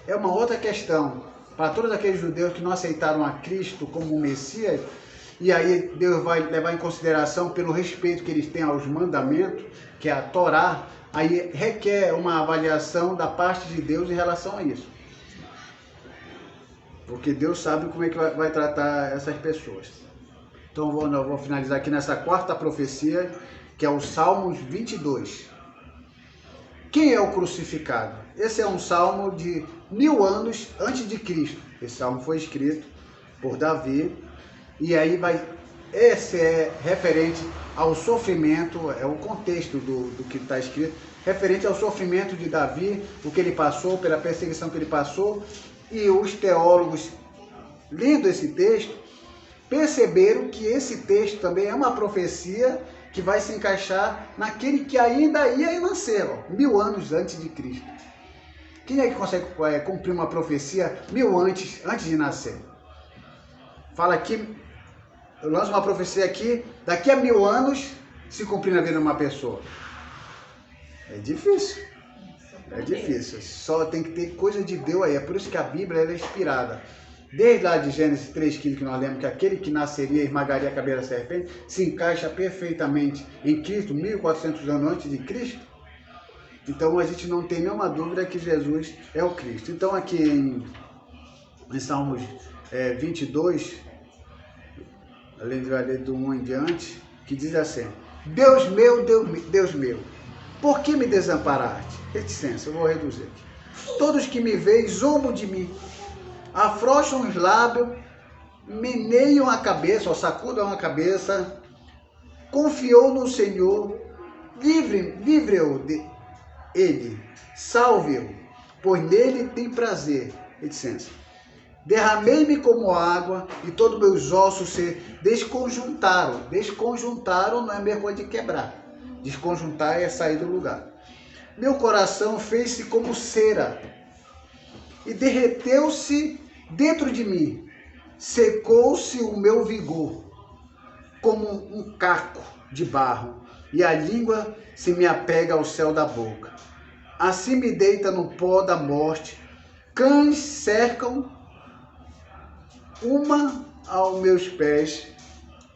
Speaker 3: é uma outra questão. Para todos aqueles judeus que não aceitaram a Cristo como o Messias, e aí Deus vai levar em consideração pelo respeito que eles têm aos mandamentos, que é a Torá, aí requer uma avaliação da parte de Deus em relação a isso. Porque Deus sabe como é que vai tratar essas pessoas. Então eu vou finalizar aqui nessa 4ª profecia, que é o Salmos 22. Quem é o crucificado? Esse é um salmo de 1000 anos antes de Cristo. Esse salmo foi escrito por Davi, e aí esse é referente ao sofrimento, é o contexto do que está escrito, referente ao sofrimento de Davi, o que ele passou, pela perseguição que ele passou, e os teólogos, lendo esse texto, perceberam que esse texto também é uma profecia que vai se encaixar naquele que ainda ia nascer, ó, 1000 anos antes de Cristo. Quem é que consegue cumprir uma profecia 1000 antes de nascer? Fala aqui, eu lanço uma profecia aqui, daqui a 1000 anos se cumprir na vida de uma pessoa. É difícil. É difícil. Só tem que ter coisa de Deus aí. É por isso que a Bíblia ela é inspirada. Desde lá de Gênesis 3,15 que nós lemos que aquele que nasceria e esmagaria a cabeça da serpente se encaixa perfeitamente em Cristo, 1400 anos antes de Cristo. Então a gente não tem nenhuma dúvida que Jesus é o Cristo. Então aqui em Salmos 22, além de ler do 1 em diante, que diz assim: Deus meu, Deus meu, por que me desamparaste? Reticência, eu vou reduzir aqui. Todos que me veem zombam de mim, afrouxam os lábios, meneiam a cabeça, ou sacudam a cabeça. Confiou no Senhor, livre-o ele, salve-o, pois nele tem prazer. Reticência. Derramei-me como água e todos meus ossos se desconjuntaram. Desconjuntaram não é mesmo coisa de quebrar. Desconjuntar é sair do lugar. Meu coração fez-se como cera e derreteu-se dentro de mim. Secou-se o meu vigor como um caco de barro e a língua se me apega ao céu da boca. Assim me deita no pó da morte. Cães cercam uma aos meus pés.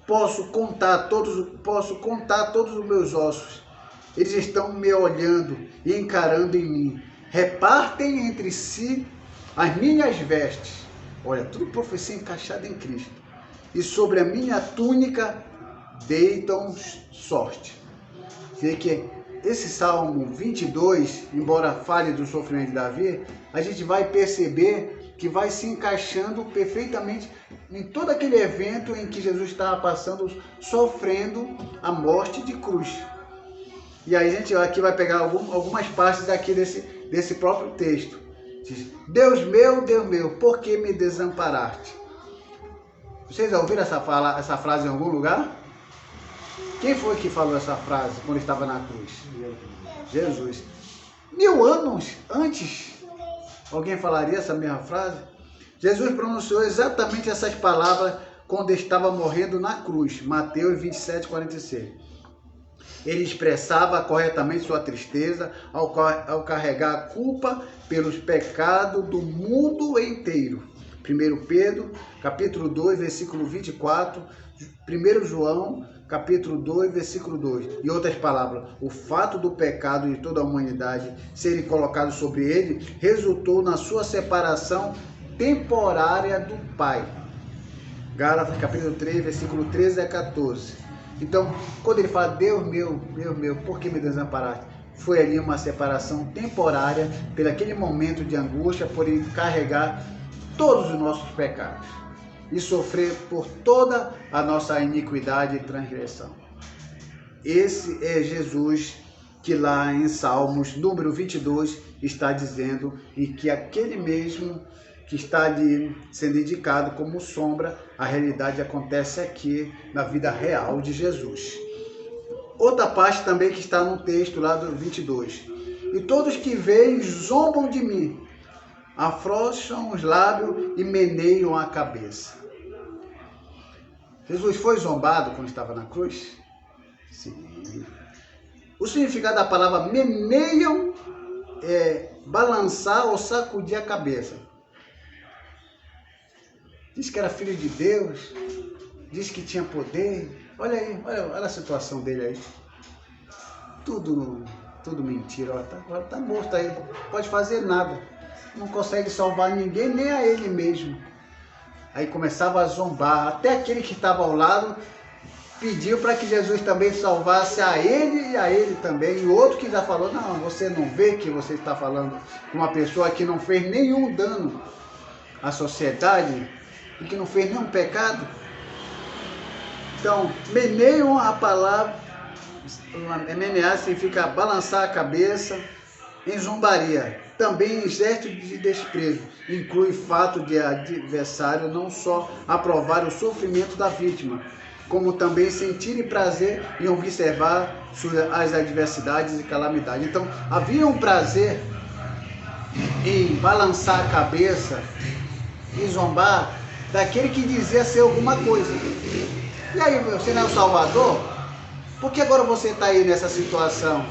Speaker 3: Posso contar todos os meus ossos. Eles estão me olhando e encarando em mim. Repartem entre si as minhas vestes. Olha, tudo profecia encaixada em Cristo. E sobre a minha túnica deitam sorte. Vê que esse Salmo 22, embora fale do sofrimento de Davi, a gente vai perceber que vai se encaixando perfeitamente em todo aquele evento em que Jesus estava passando, sofrendo a morte de cruz. E aí a gente aqui vai pegar algumas partes daqui desse próprio texto. Diz: Deus meu, por que me desamparaste? Vocês já ouviram essa frase em algum lugar? Quem foi que falou essa frase quando estava na cruz? Jesus. 1000 anos antes, alguém falaria essa mesma frase? Jesus pronunciou exatamente essas palavras quando estava morrendo na cruz. Mateus 27, 46. Ele expressava corretamente sua tristeza ao carregar a culpa pelos pecados do mundo inteiro. 1 Pedro, capítulo 2, versículo 24. 1 João, capítulo 2, versículo 2. Em outras palavras, o fato do pecado de toda a humanidade serem colocados sobre ele resultou na sua separação temporária do Pai. Gálatas, capítulo 3, versículo 13 a 14. Então, quando ele fala, Deus meu, por que me desamparaste? Foi ali uma separação temporária, por aquele momento de angústia, por ele carregar todos os nossos pecados e sofrer por toda a nossa iniquidade e transgressão. Esse é Jesus que lá em Salmos, número 22, está dizendo, e que aquele mesmo que está ali sendo indicado como sombra, a realidade acontece aqui na vida real de Jesus. Outra parte também que está no texto lá do 22. E todos que veem zombam de mim, afrouxam os lábios e meneiam a cabeça. Jesus foi zombado quando estava na cruz? Sim. O significado da palavra meneiam é balançar ou sacudir a cabeça. Diz que era filho de Deus, diz que tinha poder. Olha aí, olha a situação dele aí. Tudo mentira. Agora tá morto aí, não pode fazer nada. Não consegue salvar ninguém, nem a ele mesmo. Aí começava a zombar. Até aquele que estava ao lado pediu para que Jesus também salvasse a ele e a ele também. E o outro que já falou, não, você não vê que você está falando com uma pessoa que não fez nenhum dano à sociedade e que não fez nenhum pecado? Então, meneiam a palavra, menear significa balançar a cabeça, em zombaria. Também em gesto de desprezo, inclui fato de adversário não só aprovar o sofrimento da vítima, como também sentirem prazer em observar as adversidades e calamidades. Então, havia um prazer em balançar a cabeça e zombar daquele que dizia ser alguma coisa. E aí, você não é o Salvador? Por que agora você está aí nessa situação?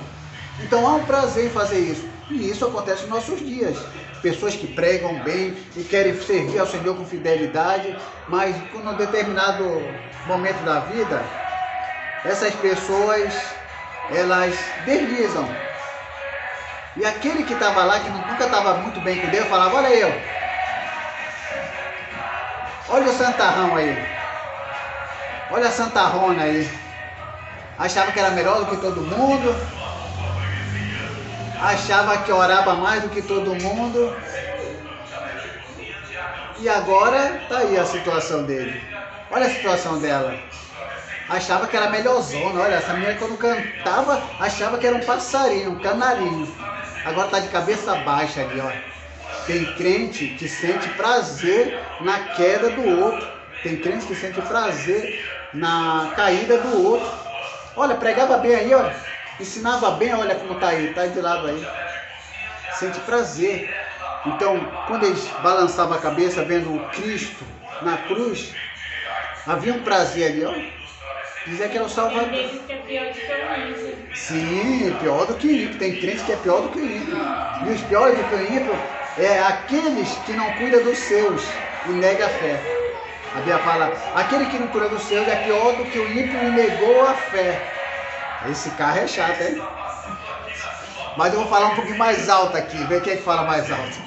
Speaker 3: Então há um prazer em fazer isso. E isso acontece nos nossos dias. Pessoas que pregam bem e querem servir ao Senhor com fidelidade, mas em um determinado momento da vida, essas pessoas, elas deslizam. E aquele que estava lá, que nunca estava muito bem com Deus, falava: olha eu, olha o santarrão aí, olha a santarrona aí. Achava que era melhor do que todo mundo, achava que orava mais do que todo mundo, e agora está aí a situação dele. Olha a situação dela. Achava que era melhorzona. Olha, essa menina quando cantava, achava que era um passarinho, um canarinho. Agora está de cabeça baixa ali, ó. Tem crente que sente prazer na queda do outro. Tem crente que sente prazer na caída do outro. Olha, pregava bem aí, olha. Ensinava bem, olha como está aí, está de lado aí. Sente prazer. Então, quando eles balançavam a cabeça vendo o Cristo na cruz, havia um prazer ali, ó. Dizia que era o Salvador.
Speaker 4: Tem deles que é pior do que o ímpio.
Speaker 3: Sim, pior do que o ímpio. Tem crente que é pior do que o ímpio. E os piores do que o ímpio é aqueles que não cuidam dos seus e nega a fé. A Bíblia fala: aquele que não cuida dos seus é pior do que o ímpio e negou a fé. Esse carro é chato, hein? Mas eu vou falar um pouquinho mais alto aqui, ver quem é que fala mais alto.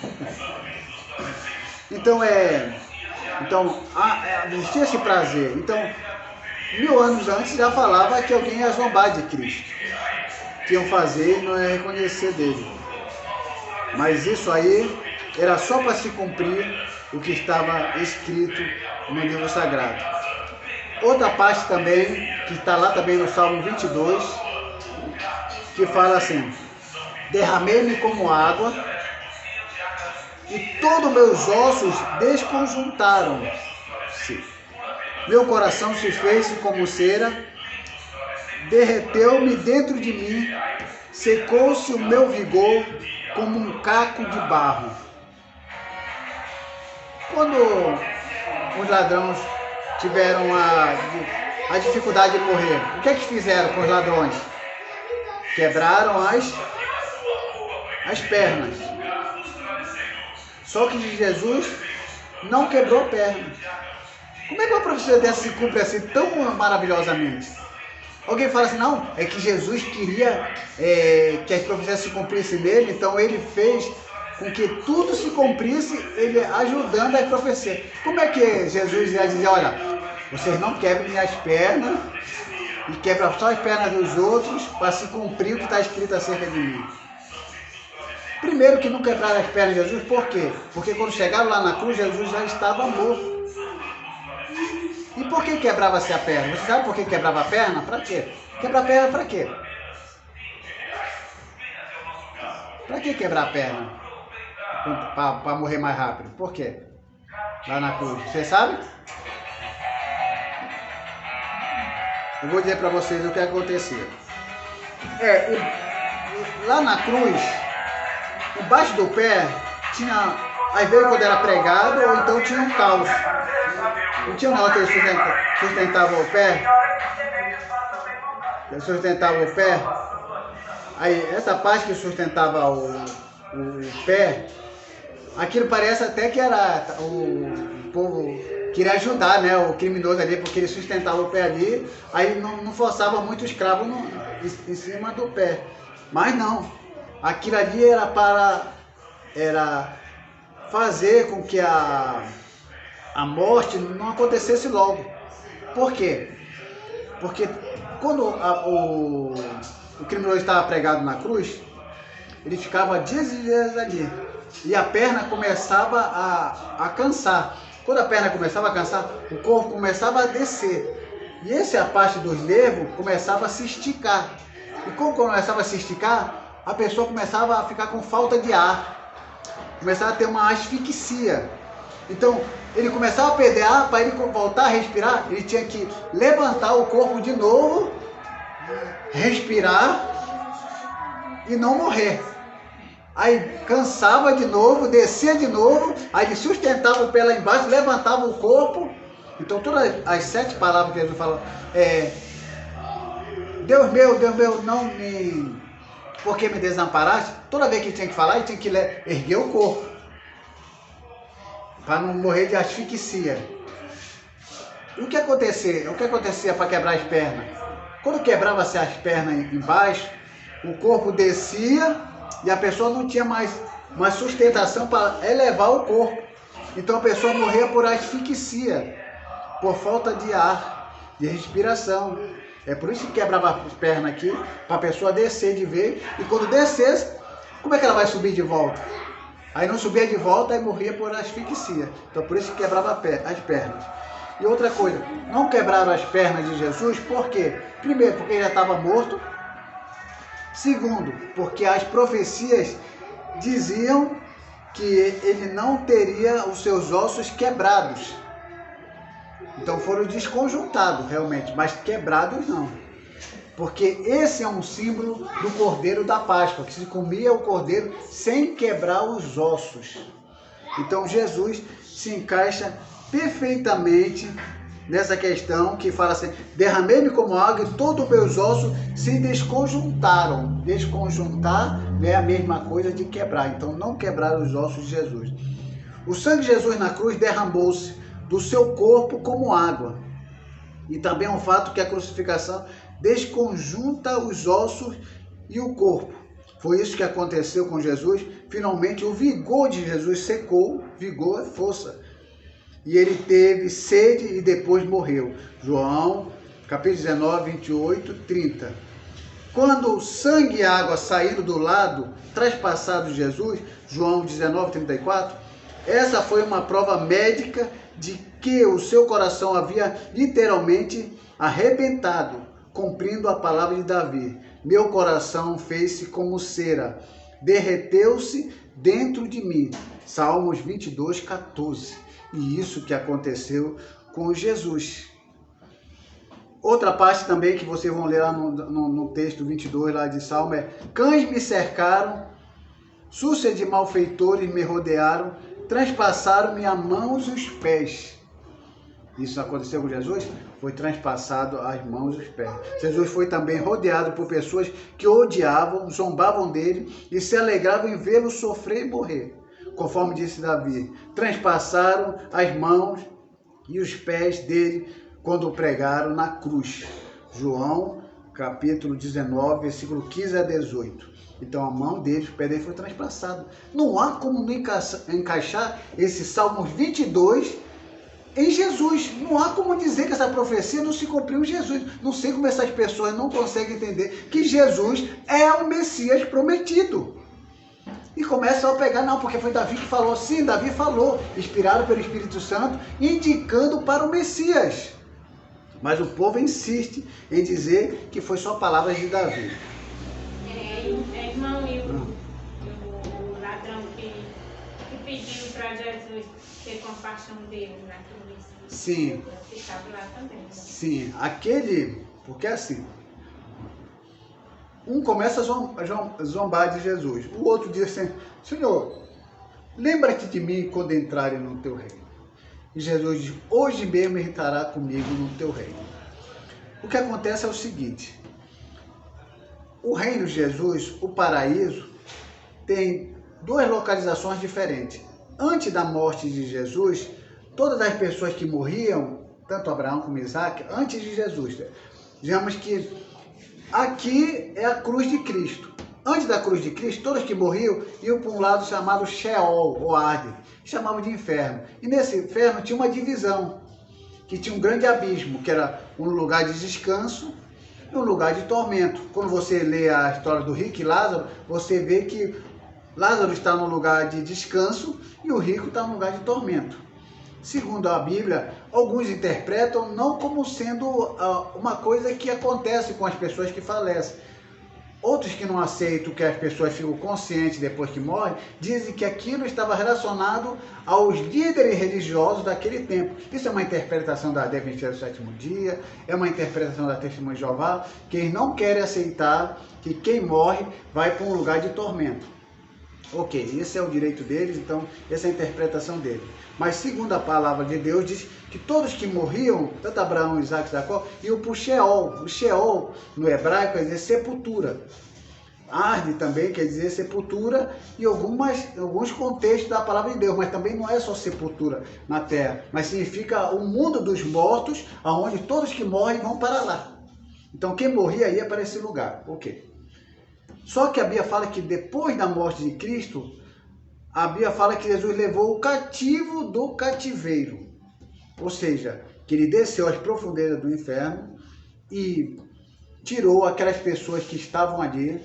Speaker 3: Então existia esse prazer. Então, 1000 anos antes já falava que alguém ia zombar de Cristo, que iam fazer e não ia reconhecer dele. Mas isso aí era só para se cumprir o que estava escrito no livro sagrado. Outra parte também, que está lá também no Salmo 22, que fala assim: derramei-me como água e todos meus ossos desconjuntaram-se. Meu coração se fez como cera, derreteu-me dentro de mim, secou-se o meu vigor como um caco de barro. Quando os ladrões tiveram a dificuldade de morrer, o que é que fizeram com os ladrões? Quebraram as pernas. Só que Jesus não quebrou a perna. Como é que uma profecia dessa se cumpre assim tão maravilhosamente? Alguém fala assim: não, é que Jesus queria que a profecia se cumprisse nele, então ele fez com que tudo se cumprisse, ele ajudando a profecia. Como é que Jesus ia dizer: olha, vocês não quebrem minhas pernas e quebram só as pernas dos outros para se cumprir o que está escrito acerca de mim? Primeiro que não quebraram as pernas de Jesus, por quê? Porque quando chegaram lá na cruz, Jesus já estava morto. E por que quebrava-se a perna? Você sabe por que quebrava a perna? Para quê? Quebrar a perna para quê? Para que quebrar a perna? Para morrer mais rápido. Por quê? Lá na cruz. Você sabe? Eu vou dizer para vocês o que acontecia. Lá na cruz, embaixo do pé, tinha, às vezes quando era pregado, ou então tinha um calço. Não tinha um negócio que ele sustentava o pé? Ele sustentava o pé. Aí, essa parte que sustentava o pé, aquilo parece até que era o povo queria ajudar, né, o criminoso ali, porque ele sustentava o pé ali, aí não forçava muito o escravo em cima do pé. Mas não, aquilo ali era fazer com que a morte não acontecesse logo. Por quê? Porque quando o criminoso estava pregado na cruz, ele ficava dias e dias ali. E a perna começava a cansar. Quando a perna começava a cansar, o corpo começava a descer. E essa parte dos nervos começava a se esticar. E como começava a se esticar, a pessoa começava a ficar com falta de ar. Começava a ter uma asfixia. Então, ele começava a perder ar, para ele voltar a respirar, ele tinha que levantar o corpo de novo, respirar e não morrer. Aí cansava de novo, descia de novo, aí ele sustentava o pé lá embaixo, levantava o corpo. Então todas as 7 palavras que Jesus fala, Deus meu, não me... Por que me desamparaste? Toda vez que ele tinha que falar, ele tinha que erguer o corpo, para não morrer de asfixia. E o que acontecia para quebrar as pernas? Quando quebrava-se as pernas embaixo, o corpo descia e a pessoa não tinha mais uma sustentação para elevar o corpo. Então a pessoa morria por asfixia, por falta de ar, de respiração. É por isso que quebrava as pernas aqui, para a pessoa descer de vez. E quando descesse, como é que ela vai subir de volta? Aí não subia de volta e morria por asfixia. Então por isso que quebrava as pernas. E outra coisa, não quebraram as pernas de Jesus, por quê? Primeiro, porque ele já estava morto. Segundo, porque as profecias diziam que ele não teria os seus ossos quebrados. Então foram desconjuntados realmente, mas quebrados não. Porque esse é um símbolo do Cordeiro da Páscoa, que se comia o Cordeiro sem quebrar os ossos. Então Jesus se encaixa perfeitamente nessa questão que fala assim, derramei-me como água e todos os meus ossos se desconjuntaram. Desconjuntar é a mesma coisa de quebrar, então não quebrar os ossos de Jesus. O sangue de Jesus na cruz derramou-se do seu corpo como água. E também é um fato que a crucificação desconjunta os ossos e o corpo. Foi isso que aconteceu com Jesus. Finalmente o vigor de Jesus secou, vigor é força. E ele teve sede e depois morreu. João, capítulo 19, 28, 30. Quando o sangue e a água saíram do lado traspassado de Jesus, João 19, 34, essa foi uma prova médica de que o seu coração havia literalmente arrebentado, cumprindo a palavra de Davi. Meu coração fez-se como cera, derreteu-se dentro de mim. Salmos 22, 14. E isso que aconteceu com Jesus. Outra parte também que vocês vão ler lá no texto 22 lá de Salmo é: cães me cercaram, súcia de malfeitores me rodearam, transpassaram-me a mãos e os pés. Isso aconteceu com Jesus? Foi transpassado as mãos e os pés. Jesus foi também rodeado por pessoas que o odiavam, zombavam dele e se alegravam em vê-lo sofrer e morrer. Conforme disse Davi, transpassaram as mãos e os pés dele quando o pregaram na cruz. João, capítulo 19, versículo 15 a 18. Então a mão dele, os pés dele foi transpassado. Não há como encaixar esse Salmos 22 em Jesus. Não há como dizer que essa profecia não se cumpriu em Jesus. Não sei como essas pessoas não conseguem entender que Jesus é o Messias prometido. E começam a pegar, não, porque foi Davi que falou. Sim, Davi falou, inspirado pelo Espírito Santo, indicando para o Messias. Mas o povo insiste em dizer que foi só palavras de Davi.
Speaker 4: Irmão, e o ladrão que pediu para Jesus ter compaixão dele na cruz.
Speaker 3: Sim.
Speaker 4: Ficava lá também. Né?
Speaker 3: Sim, aquele, porque assim, um começa a zombar de Jesus, o outro diz assim, Senhor, lembra-te de mim quando entrarem no teu reino. E Jesus diz, hoje mesmo estará comigo no teu reino. O que acontece é o seguinte, o reino de Jesus, o paraíso, tem duas localizações diferentes. Antes da morte de Jesus, todas as pessoas que morriam, tanto Abraão como Isaac, antes de Jesus, digamos que aqui é a cruz de Cristo. Antes da cruz de Cristo, todos que morriam iam para um lado chamado Sheol, ou Hades, chamavam de inferno. E nesse inferno tinha uma divisão, que tinha um grande abismo, que era um lugar de descanso e um lugar de tormento. Quando você lê a história do rico e Lázaro, você vê que Lázaro está no lugar de descanso e o rico está no lugar de tormento. Segundo a Bíblia, alguns interpretam não como sendo uma coisa que acontece com as pessoas que falecem, Outros que não aceitam que as pessoas ficam conscientes depois que morrem, dizem que aquilo estava relacionado aos líderes religiosos daquele tempo. Isso é uma interpretação da Adventista do Sétimo Dia, é uma interpretação da Testemunha de Jeová, que eles não querem aceitar que quem morre vai para um lugar de tormento. Ok, esse é o direito deles, então essa é a interpretação deles. Mas segundo a palavra de Deus, diz que todos que morriam, tanto Abraão, Isaac e Jacó, iam para o Sheol. O Sheol, no hebraico, quer dizer sepultura. Arde também quer dizer sepultura e alguns contextos da palavra de Deus, mas também não é só sepultura na terra, mas significa o mundo dos mortos, aonde todos que morrem vão para lá. Então quem morria ia para esse lugar, ok. Só que a Bíblia fala que depois da morte de Cristo, a Bíblia fala que Jesus levou o cativo do cativeiro. Ou seja, que ele desceu às profundezas do inferno e tirou aquelas pessoas que estavam ali,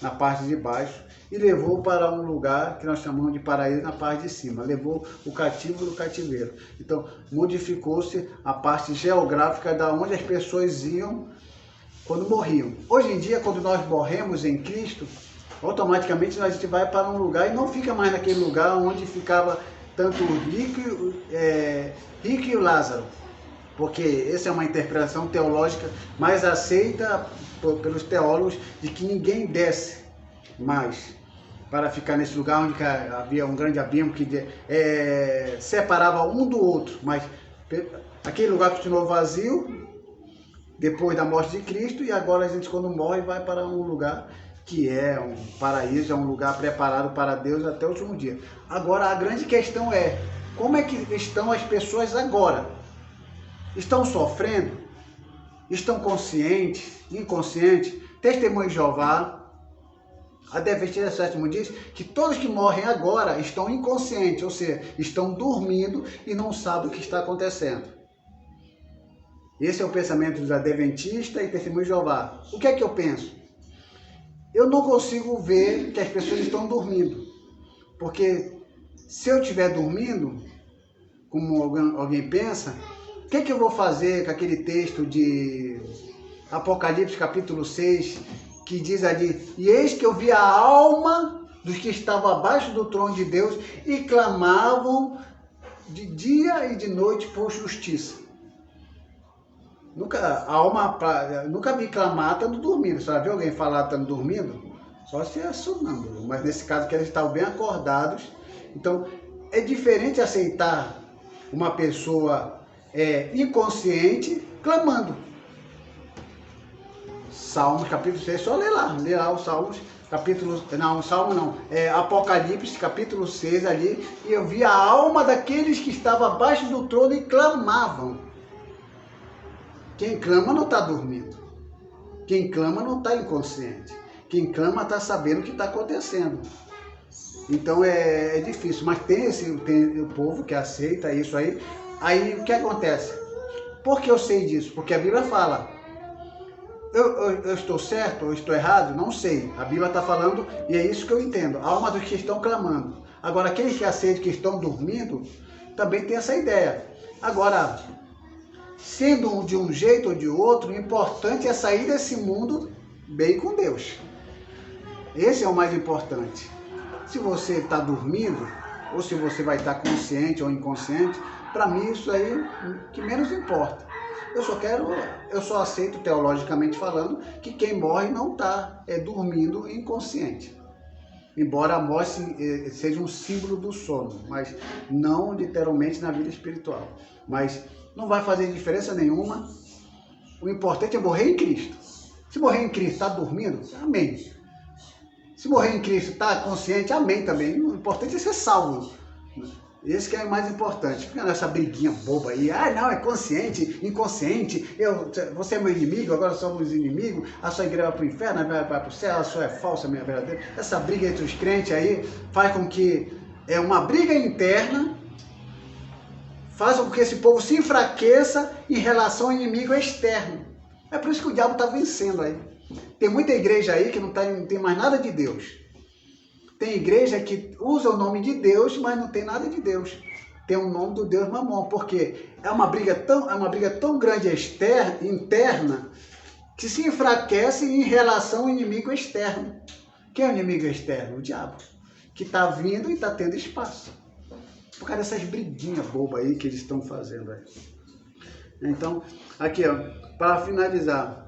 Speaker 3: na parte de baixo, e levou para um lugar que nós chamamos de paraíso na parte de cima. Levou o cativo do cativeiro. Então, modificou-se a parte geográfica da onde as pessoas iam quando morriam. Hoje em dia, quando nós morremos em Cristo, automaticamente a gente vai para um lugar e não fica mais naquele lugar onde ficava tanto o rico e o Lázaro. Porque essa é uma interpretação teológica mais aceita pelos teólogos, de que ninguém desce mais para ficar nesse lugar onde havia um grande abismo que separava um do outro. Mas aquele lugar continuou vazio depois da morte de Cristo, e agora a gente, quando morre, vai para um lugar que é um paraíso, é um lugar preparado para Deus até o último dia. Agora, a grande questão é, como é que estão as pessoas agora? Estão sofrendo? Estão conscientes? Inconscientes? Testemunho de Jeová, a Adventista do Sétimo diz que todos que morrem agora estão inconscientes, ou seja, estão dormindo e não sabem o que está acontecendo. Esse é o pensamento dos Adventistas e Testemunho de Jeová. O que é que eu penso? Eu não consigo ver que as pessoas estão dormindo. Porque se eu estiver dormindo, como alguém pensa, o que é que eu vou fazer com aquele texto de Apocalipse capítulo 6, que diz ali: e eis que eu vi a alma dos que estavam abaixo do trono de Deus e clamavam de dia e de noite por justiça. Nunca vi clamar estando dormindo. Você já viu alguém falar estando dormindo? Só se é sonâmbulo. Mas nesse caso que eles estavam bem acordados. Então, é diferente aceitar uma pessoa inconsciente clamando. Salmos capítulo 6, só lê lá os Salmos, Apocalipse capítulo 6 ali, e eu vi a alma daqueles que estavam abaixo do trono e clamavam. Quem clama não está dormindo. Quem clama não está inconsciente. Quem clama está sabendo o que está acontecendo. Então é difícil, mas tem o povo que aceita isso aí. Aí o que acontece? Por que eu sei disso? Porque a Bíblia fala. Eu estou certo ou estou errado? Não sei. A Bíblia está falando e é isso que eu entendo. A alma dos que estão clamando. Agora, aqueles que aceitam que estão dormindo, também tem essa ideia. Agora, sendo de um jeito ou de outro, o importante é sair desse mundo bem com Deus. Esse é o mais importante. Se você está dormindo, ou se você vai estar consciente ou inconsciente, para mim isso aí que menos importa. Eu só aceito, teologicamente falando, que quem morre não está dormindo inconsciente. Embora a morte seja um símbolo do sono, mas não literalmente na vida espiritual. Mas não vai fazer diferença nenhuma. O importante é morrer em Cristo. Se morrer em Cristo está dormindo, amém. Se morrer em Cristo está consciente, amém também. O importante é ser salvo. Esse que é o mais importante. Fica nessa briguinha boba aí. Ah, não, é consciente, inconsciente. Você é meu inimigo, agora somos inimigos. A sua igreja vai para o inferno, vai para o céu, a sua é falsa, a minha é verdadeira. Essa briga entre os crentes aí faz com que uma briga interna faz com que esse povo se enfraqueça em relação ao inimigo externo. É por isso que o diabo está vencendo aí. Tem muita igreja aí que não tem mais nada de Deus. Tem igreja que usa o nome de Deus, mas não tem nada de Deus. Tem o nome do Deus Mamon, porque é uma briga tão grande interna, que se enfraquece em relação ao inimigo externo. Quem é o inimigo externo? O diabo, que está vindo e está tendo espaço. Por causa dessas briguinhas bobas aí que eles estão fazendo aí. Então, aqui ó, para finalizar.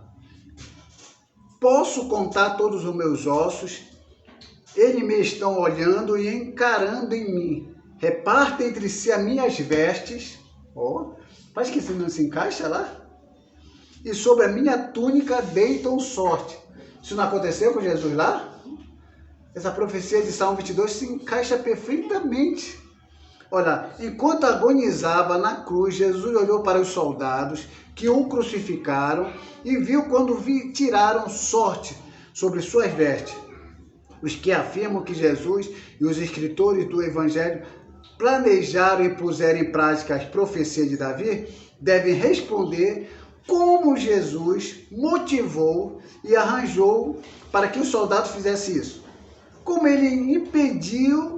Speaker 3: Posso contar todos os meus ossos, eles me estão olhando e encarando em mim. Repartem entre si as minhas vestes. Ó, faz que isso não se encaixa lá? E sobre a minha túnica deitam sorte. Isso não aconteceu com Jesus lá? Essa profecia de Salmo 22 se encaixa perfeitamente. Olha, enquanto agonizava na cruz, Jesus olhou para os soldados que o crucificaram e viu quando tiraram sorte sobre suas vestes. Os que afirmam que Jesus e os escritores do Evangelho planejaram e puseram em prática as profecias de Davi devem responder como Jesus motivou e arranjou para que os soldados fizessem isso. Como ele impediu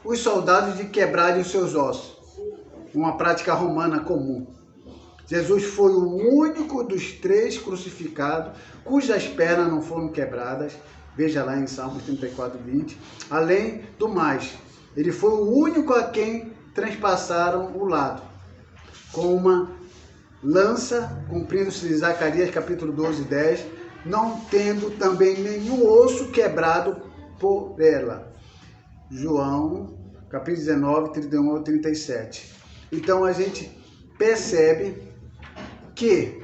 Speaker 3: os soldados de quebrarem os seus ossos. Uma prática romana comum. Jesus foi o único dos 3 crucificados cujas pernas não foram quebradas. Veja lá em Salmos 34, 20. Além do mais, ele foi o único a quem transpassaram o lado com uma lança, cumprindo-se Zacarias capítulo 12, 10, não tendo também nenhum osso quebrado por ela. João capítulo 19, 31 ao 37. Então a gente percebe que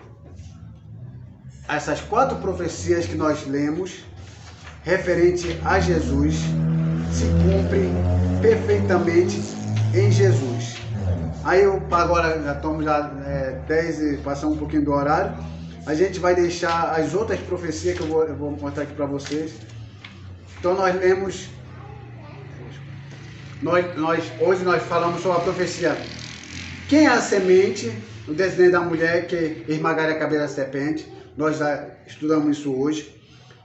Speaker 3: essas 4 profecias que nós lemos referente a Jesus se cumprem perfeitamente em Jesus. Aí agora já estamos 10 e passamos um pouquinho do horário. A gente vai deixar as outras profecias que eu vou mostrar aqui para vocês. Então nós lemos, hoje nós falamos sobre a profecia. Quem é a semente, o descendente da mulher que esmagaria a cabeça da serpente? Nós já estudamos isso hoje.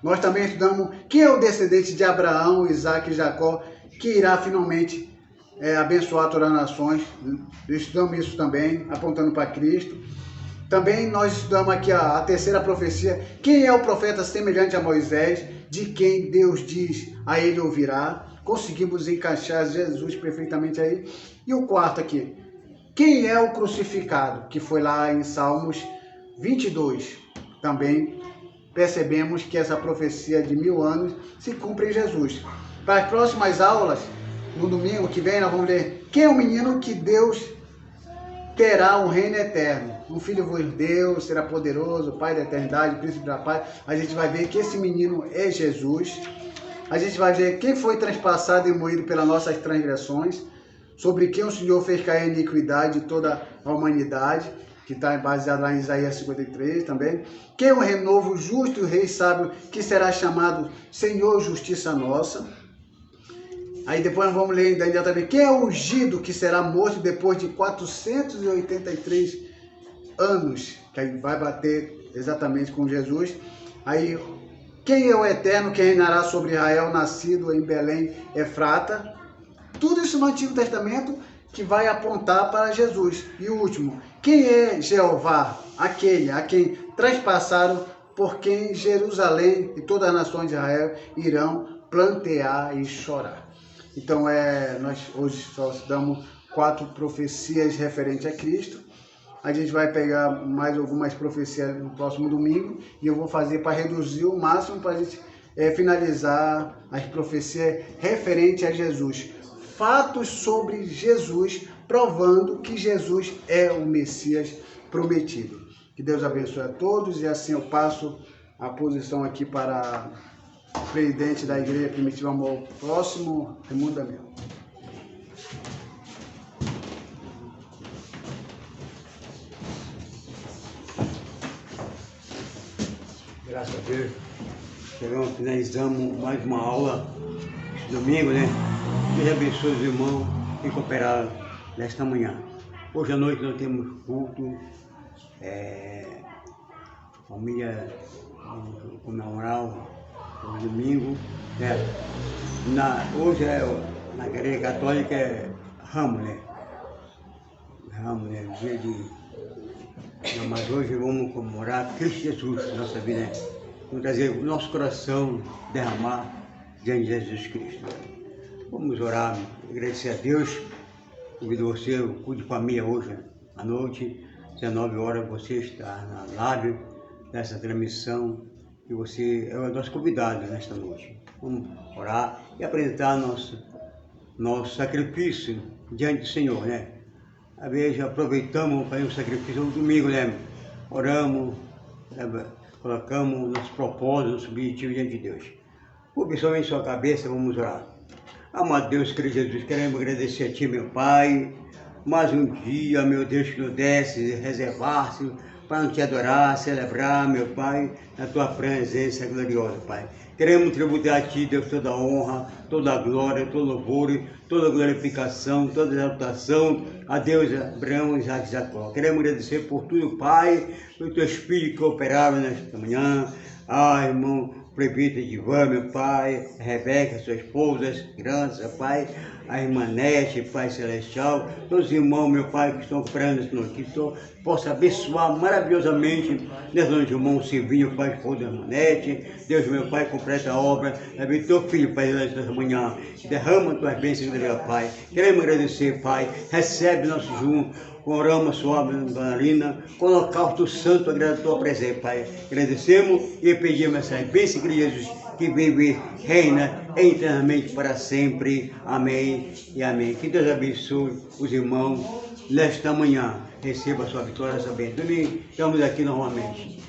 Speaker 3: Nós também estudamos quem é o descendente de Abraão, Isaac e Jacó, que irá finalmente abençoar todas as nações. Estudamos isso também, apontando para Cristo. Também nós estudamos aqui a terceira profecia. Quem é o profeta semelhante a Moisés, de quem Deus diz a ele ouvirá? Conseguimos encaixar Jesus perfeitamente aí. E o quarto aqui. Quem é o crucificado? Que foi lá em Salmos 22. Também percebemos que essa profecia de 1000 anos se cumpre em Jesus. Para as próximas aulas, no domingo que vem, nós vamos ler quem é o menino que Deus terá um reino eterno. Um filho vos deu, será poderoso, Pai da eternidade, príncipe da paz. A gente vai ver que esse menino é Jesus. A gente vai ver quem foi transpassado e moído pelas nossas transgressões, sobre quem o Senhor fez cair a iniquidade de toda a humanidade, que está baseado lá em Isaías 53 também. Quem é o renovo justo e o rei sábio, que será chamado Senhor Justiça Nossa. Aí depois nós vamos ler em Daniel também. Quem é o ungido que será morto depois de 483 anos? Que aí vai bater exatamente com Jesus. Aí, quem é o eterno que reinará sobre Israel, nascido em Belém, Efrata? Tudo isso no Antigo Testamento que vai apontar para Jesus. E o último, quem é Jeová? Aquele a quem traspassaram, por quem Jerusalém e todas as nações de Israel irão plantear e chorar. Então, nós hoje só estudamos 4 profecias referentes a Cristo. A gente vai pegar mais algumas profecias no próximo domingo e eu vou fazer para reduzir o máximo para a gente finalizar as profecias referentes a Jesus. Fatos sobre Jesus, provando que Jesus é o Messias prometido. Que Deus abençoe a todos e assim eu passo a posição aqui para o presidente da Igreja Primitiva Amor ao Próximo, Raimundo Damião.
Speaker 2: Graças a Deus, finalizamos mais uma aula esse domingo, né? Deus abençoe os irmãos que cooperaram nesta manhã. Hoje à noite nós temos culto, família comemorar o domingo. Hoje na Igreja Católica é Ramos, né? Ramos, né? Dia Não, mas hoje vamos comemorar Cristo Jesus na nossa vida, né? Vamos trazer o nosso coração, derramar diante de Jesus Cristo. Vamos orar, agradecer a Deus. Convido você, o culto de família hoje à noite, 19 horas, você está na live dessa transmissão e você é o nosso convidado nesta noite. Vamos orar e apresentar nosso sacrifício diante do Senhor, né? Às vezes aproveitamos para fazer um sacrifício no domingo, né? Oramos, colocamos nosso propósito, nosso objetivo diante de Deus. Curve somente sua cabeça, vamos orar. Amado Deus, querido Jesus, queremos agradecer a Ti, meu Pai, mais um dia, meu Deus, que nos desse, reservar-se para Te adorar, celebrar, meu Pai, na Tua presença gloriosa, Pai. Queremos tributar a Ti, Deus, toda a honra, toda a glória, todo louvor, toda a glorificação, toda a exaltação a Deus, Abraão, Isaac e Jacó. Queremos agradecer por tudo, Pai, pelo Teu Espírito que operava nesta manhã. Irmão, prefeito Edivan, meu Pai, a Rebeca, sua esposa, as crianças, Pai, a irmã Nete, Pai Celestial, todos os irmãos, meu Pai, que estão operando essa notícia, possa abençoar maravilhosamente nessa noite, irmão Silvinho, Pai, esposa da irmã Nete. Deus, meu Pai, completa a obra, leve teu filho, Pai, nesta manhã, derrama tuas bênçãos, Pai. Queremos agradecer, Pai, recebe nosso junto. Oramos suave, Dona Lina, colocar o teu santo agrado a tua presença, Pai. Agradecemos e pedimos essa bênção de Jesus, que vive e reina eternamente para sempre. Amém e amém. Que Deus abençoe os irmãos nesta manhã. Receba a sua vitória, essa bênção. Estamos aqui novamente.